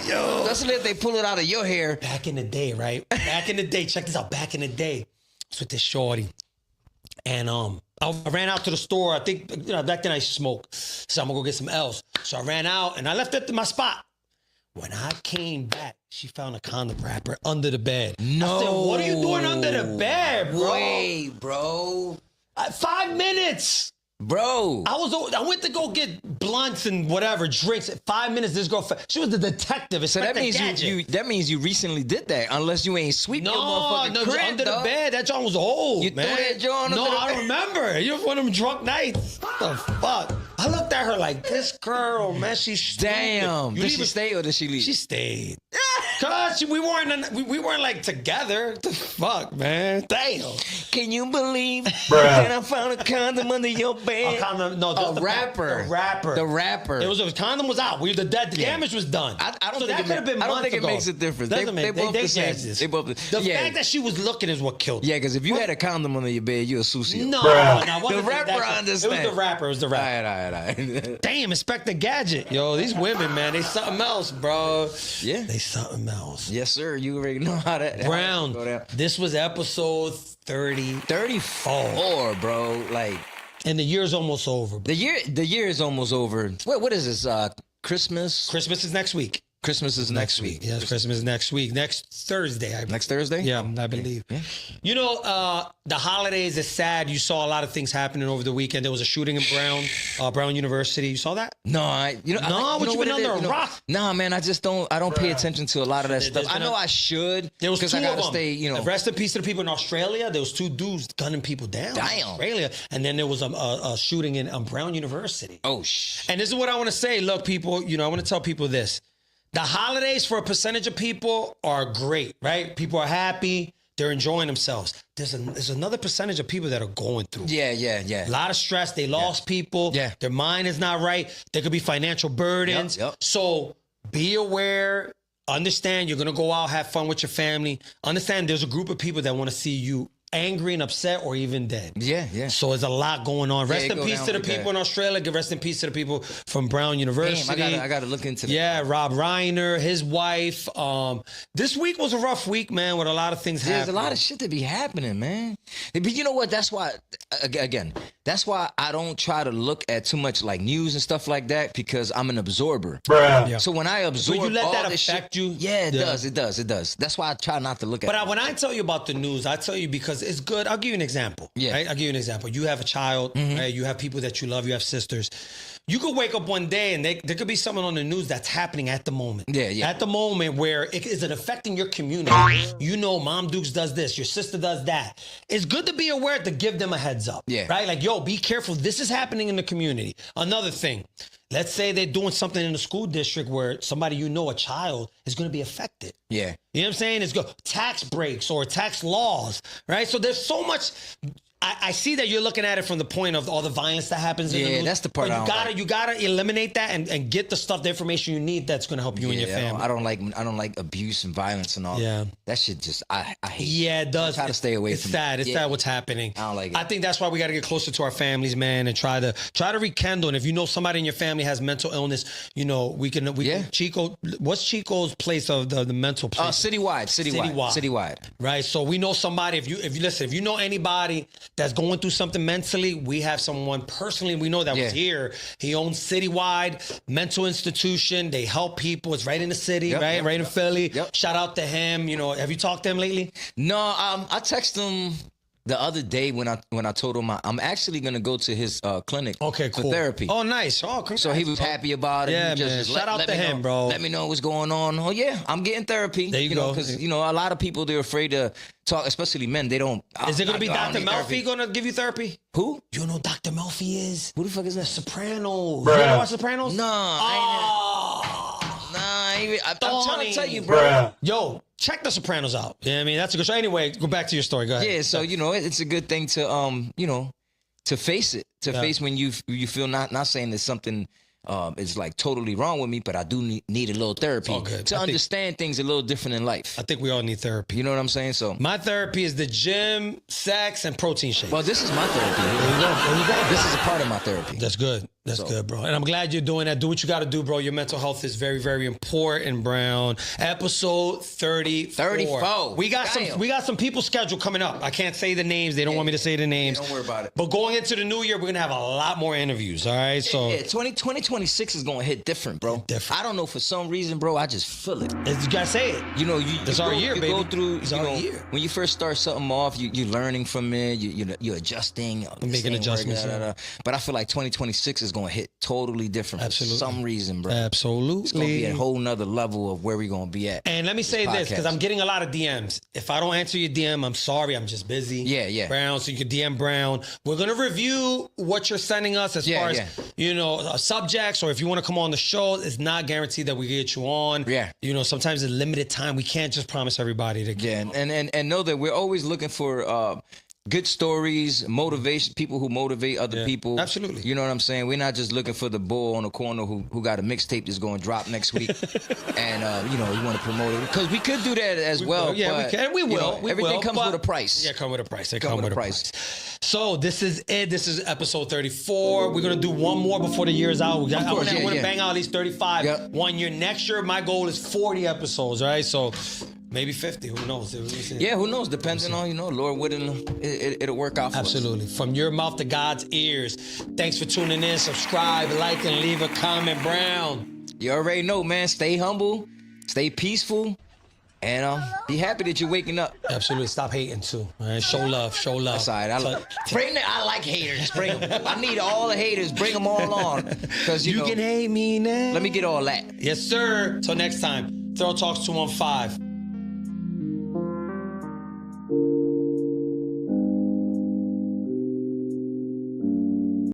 Speaker 2: Yo. That's if they pull it out of your hair.
Speaker 1: Back in the day, right? Back in the day, check this out. Back in the day, I was with this shorty, and I ran out to the store. I think back then I smoked, so I'm gonna go get some L's. So I ran out and I left it to my spot. When I came back, she found a condom wrapper under the bed.
Speaker 2: No.
Speaker 1: I said, "What are you doing under the bed, bro?"
Speaker 2: Wait, bro.
Speaker 1: 5 minutes.
Speaker 2: Bro.
Speaker 1: I went to go get blunts and whatever drinks. At 5 minutes, this girl, she was the detective.
Speaker 2: So that means you recently did that, unless you ain't sweep your motherfucking crib,
Speaker 1: under
Speaker 2: dog.
Speaker 1: the bed. That joint was old,
Speaker 2: You
Speaker 1: man.
Speaker 2: threw that joint under the
Speaker 1: I
Speaker 2: bed?
Speaker 1: remember. You was one of them drunk nights. What the fuck? I looked at her like, this girl, man, she's stupid.
Speaker 2: Damn.
Speaker 1: You
Speaker 2: Did
Speaker 1: leave
Speaker 2: she
Speaker 1: a-
Speaker 2: stay or did she leave?
Speaker 1: She stayed. Cause we weren't like together. What the fuck, man? Damn.
Speaker 2: Can you believe that I found a condom under your bed?
Speaker 1: A condom, no,
Speaker 2: A
Speaker 1: the
Speaker 2: rapper.
Speaker 1: The rapper.
Speaker 2: The rapper.
Speaker 1: It was a condom was out. The damage was done.
Speaker 2: I don't
Speaker 1: so
Speaker 2: think
Speaker 1: that
Speaker 2: it
Speaker 1: could have been
Speaker 2: I don't
Speaker 1: months
Speaker 2: think it
Speaker 1: ago.
Speaker 2: makes a difference.
Speaker 1: Doesn't
Speaker 2: They
Speaker 1: make-
Speaker 2: both
Speaker 1: they
Speaker 2: the same.
Speaker 1: changes.
Speaker 2: They both
Speaker 1: The
Speaker 2: yeah.
Speaker 1: fact that she was looking is what killed.
Speaker 2: Yeah, because if you had a condom under your bed, you're a sucio.
Speaker 1: No,
Speaker 2: The rapper, I understand.
Speaker 1: It was the rapper. It was the rapper.
Speaker 2: All right.
Speaker 1: Damn, Inspector Gadget. Yo, these women, man, they something else, bro.
Speaker 2: Yeah.
Speaker 1: They something else.
Speaker 2: Yes, sir. You already know how that
Speaker 1: Brown,
Speaker 2: go down.
Speaker 1: this was episode 30.
Speaker 2: 34, bro. Like
Speaker 1: And the year's almost over.
Speaker 2: the year is almost over. What is this? Christmas?
Speaker 1: Christmas is next week.
Speaker 2: Christmas is next week.
Speaker 1: Yes, Christmas is next week. Next Thursday, I
Speaker 2: Next Thursday?
Speaker 1: Yeah, I believe.
Speaker 2: Yeah.
Speaker 1: You know, the holidays is sad. You saw a lot of things happening over the weekend. There was a shooting in Brown University. You saw that?
Speaker 2: No,
Speaker 1: what you been under a rock?
Speaker 2: Nah, man, I don't pay attention to a lot of that stuff. I
Speaker 1: been
Speaker 2: know
Speaker 1: a-
Speaker 2: I should.
Speaker 1: There was two
Speaker 2: because I
Speaker 1: of
Speaker 2: gotta
Speaker 1: them.
Speaker 2: stay,
Speaker 1: Rest in peace to the people in Australia. There was two dudes gunning people down.
Speaker 2: Damn.
Speaker 1: In Australia, and then there was a shooting in Brown University.
Speaker 2: Oh shh.
Speaker 1: And this is what I want to say. Look, people, I want to tell people this. The holidays for a percentage of people are great, right? People are happy. They're enjoying themselves. There's another percentage of people that are going through.
Speaker 2: Yeah.
Speaker 1: A lot of stress. They lost people.
Speaker 2: Yeah.
Speaker 1: Their mind is not right. There could be financial burdens.
Speaker 2: Yep.
Speaker 1: So be aware. Understand you're going to go out, have fun with your family. Understand there's a group of people that want to see you angry and upset or even dead.
Speaker 2: Yeah.
Speaker 1: So there's a lot going on. Rest
Speaker 2: it
Speaker 1: in
Speaker 2: go
Speaker 1: peace
Speaker 2: down
Speaker 1: to the
Speaker 2: like
Speaker 1: people
Speaker 2: that.
Speaker 1: in Australia. Rest in peace to the people from Brown University.
Speaker 2: Damn, I gotta look into that.
Speaker 1: Yeah, Rob Reiner, his wife. This week was a rough week, man, with a lot of things
Speaker 2: There's
Speaker 1: happening.
Speaker 2: a lot of shit to be happening, man. But you know what? That's why, again, that's why I don't try to look at too much like news and stuff like that because I'm an absorber.
Speaker 1: Yeah.
Speaker 2: So when I absorb
Speaker 1: you let
Speaker 2: all
Speaker 1: that
Speaker 2: this
Speaker 1: affect
Speaker 2: shit,
Speaker 1: you?
Speaker 2: Yeah, it
Speaker 1: Yeah.
Speaker 2: does. It does. That's why I try not to look at
Speaker 1: But
Speaker 2: it.
Speaker 1: when I tell you about the news, I tell you because it's good. I'll give you an example.
Speaker 2: Yeah.
Speaker 1: Right? I'll give you an example. You have a child, right? You have people that you love. You have sisters. You could wake up one day and there could be someone on the news that's happening at the moment.
Speaker 2: Yeah.
Speaker 1: At the moment where is it affecting your community? You know, Mom Dukes does this, your sister does that. It's good to be aware to give them a heads up.
Speaker 2: Yeah.
Speaker 1: Right? Like, yo, be careful. This is happening in the community. Another thing, let's say they're doing something in the school district where somebody a child, is going to be affected.
Speaker 2: Yeah.
Speaker 1: You know what I'm saying? It's go tax breaks or tax laws, right? So there's so much. I see that you're looking at it from the point of all the violence that happens. in the
Speaker 2: Yeah,
Speaker 1: news,
Speaker 2: that's the part
Speaker 1: but
Speaker 2: I don't
Speaker 1: you gotta eliminate that and get the information you need that's gonna help you and your family.
Speaker 2: I don't like abuse and violence and all.
Speaker 1: Yeah.
Speaker 2: That shit just I hate.
Speaker 1: Yeah, it does.
Speaker 2: I try to stay away
Speaker 1: it's
Speaker 2: from
Speaker 1: sad.
Speaker 2: it.
Speaker 1: It's
Speaker 2: Yeah.
Speaker 1: sad what's happening.
Speaker 2: I don't like it.
Speaker 1: I think that's why we got to get closer to our families, man, and try to rekindle. And if you know somebody in your family has mental illness, we can
Speaker 2: Yeah.
Speaker 1: Chico, what's Chico's place of the mental place?
Speaker 2: Citywide.
Speaker 1: Right. So we know somebody. If you know anybody that's going through something mentally, we have someone personally we know that was
Speaker 2: Yeah.
Speaker 1: here. He owns Citywide mental institution. They help people. It's right in the city,
Speaker 2: Yep,
Speaker 1: right?
Speaker 2: yep,
Speaker 1: Right in Philly.
Speaker 2: Yep.
Speaker 1: Shout out to him. Have you talked to him lately?
Speaker 2: No, I texted him the other day when I told him I'm actually gonna go to his clinic
Speaker 1: Okay,
Speaker 2: for
Speaker 1: cool.
Speaker 2: therapy.
Speaker 1: Oh, nice. Oh, congrats.
Speaker 2: So he was happy about it.
Speaker 1: Yeah,
Speaker 2: He
Speaker 1: man. Shout out to
Speaker 2: me
Speaker 1: him,
Speaker 2: know,
Speaker 1: bro.
Speaker 2: Let me know what's going on. Oh yeah, I'm getting therapy.
Speaker 1: There you go.
Speaker 2: Because a lot of people they're afraid to talk, especially men. They don't.
Speaker 1: Is it going to be
Speaker 2: I don't
Speaker 1: Dr.
Speaker 2: need therapy.
Speaker 1: Melfi going to give you therapy?
Speaker 2: Who?
Speaker 1: You know who Dr. Melfi is?
Speaker 2: Who the fuck is that?
Speaker 1: Sopranos. You ever watch Sopranos?
Speaker 2: No, I'm trying to tell you, bro.
Speaker 1: Yo, check the Sopranos out. Yeah, I mean, that's a good show. Anyway, go back to your story. Go ahead.
Speaker 2: Yeah, so it's a good thing to to face it, face when you feel not saying that something is like totally wrong with me, but I do need a little therapy
Speaker 1: all good.
Speaker 2: to
Speaker 1: I think-
Speaker 2: understand things a little different in life.
Speaker 1: I think we all need therapy.
Speaker 2: You know what I'm saying? So,
Speaker 1: My therapy is the gym, sex, and protein shake.
Speaker 2: well, this is my therapy. This is a part of my therapy.
Speaker 1: That's good. That's good, bro. And I'm glad you're doing that. Do what you got to do, bro. Your mental health is very, very important, Brown. Episode 34.
Speaker 2: 34.
Speaker 1: We got some people scheduled coming up. I can't say the names. They don't want me to say the names.
Speaker 2: Don't worry about it.
Speaker 1: But going into the new year, we're going to have a lot more interviews, all right? So
Speaker 2: Yeah, 2026 is gonna hit different, bro.
Speaker 1: Different.
Speaker 2: I don't know, for some reason, bro. I just feel it.
Speaker 1: you got to say it. It's our year,
Speaker 2: you
Speaker 1: baby.
Speaker 2: go through,
Speaker 1: It's our year.
Speaker 2: when you first start something off, you're learning from it. You're adjusting.
Speaker 1: Making adjustments, yeah.
Speaker 2: But I feel like 2026 is gonna hit totally different
Speaker 1: Absolutely.
Speaker 2: for some reason, bro.
Speaker 1: Absolutely.
Speaker 2: It's gonna be a whole nother level of where we're gonna be at.
Speaker 1: And let me say this, because
Speaker 2: podcast.
Speaker 1: I'm getting a lot of DMs. If I don't answer your DM, I'm sorry. I'm just busy.
Speaker 2: Yeah.
Speaker 1: Brown, so you can DM Brown. We're going to review what you're sending us as far as, subjects, or if you want to come on the show. It's not guaranteed that we get you on.
Speaker 2: Yeah.
Speaker 1: Sometimes it's limited time. We can't just promise everybody to get
Speaker 2: Yeah, and know that we're always looking for good stories, motivation, people who motivate other people.
Speaker 1: Absolutely.
Speaker 2: You know what I'm saying? We're not just looking for the bull on the corner who got a mixtape that's going to drop next week, and you want to promote it, because we could do that as well.
Speaker 1: Yeah,
Speaker 2: but,
Speaker 1: we can. We will.
Speaker 2: Everything comes with a price.
Speaker 1: Yeah, come with a price. They
Speaker 2: Come
Speaker 1: come
Speaker 2: with
Speaker 1: with
Speaker 2: a
Speaker 1: a price. So this is it. This is episode 34. We're gonna do one more before the year is out. I want to bang out at least 35
Speaker 2: Yep.
Speaker 1: 1 year. Next year, my goal is 40 episodes. Right. So maybe 50. Who knows?
Speaker 2: Yeah, who knows? Depending on, Lord willing, it'll work out for us.
Speaker 1: Absolutely. From your mouth to God's ears. Thanks for tuning in. Subscribe, like, and leave a comment. Brown.
Speaker 2: You already know, man. Stay humble, stay peaceful, and be happy that you're waking up.
Speaker 1: Absolutely. Stop hating too. All right? Show love. Show love.
Speaker 2: That's all right. I like haters. Bring them. I need all the haters. Bring them all on. Because,
Speaker 1: You can hate me now.
Speaker 2: let me get all that.
Speaker 1: Yes, sir. Till next time. Throw Talks 215.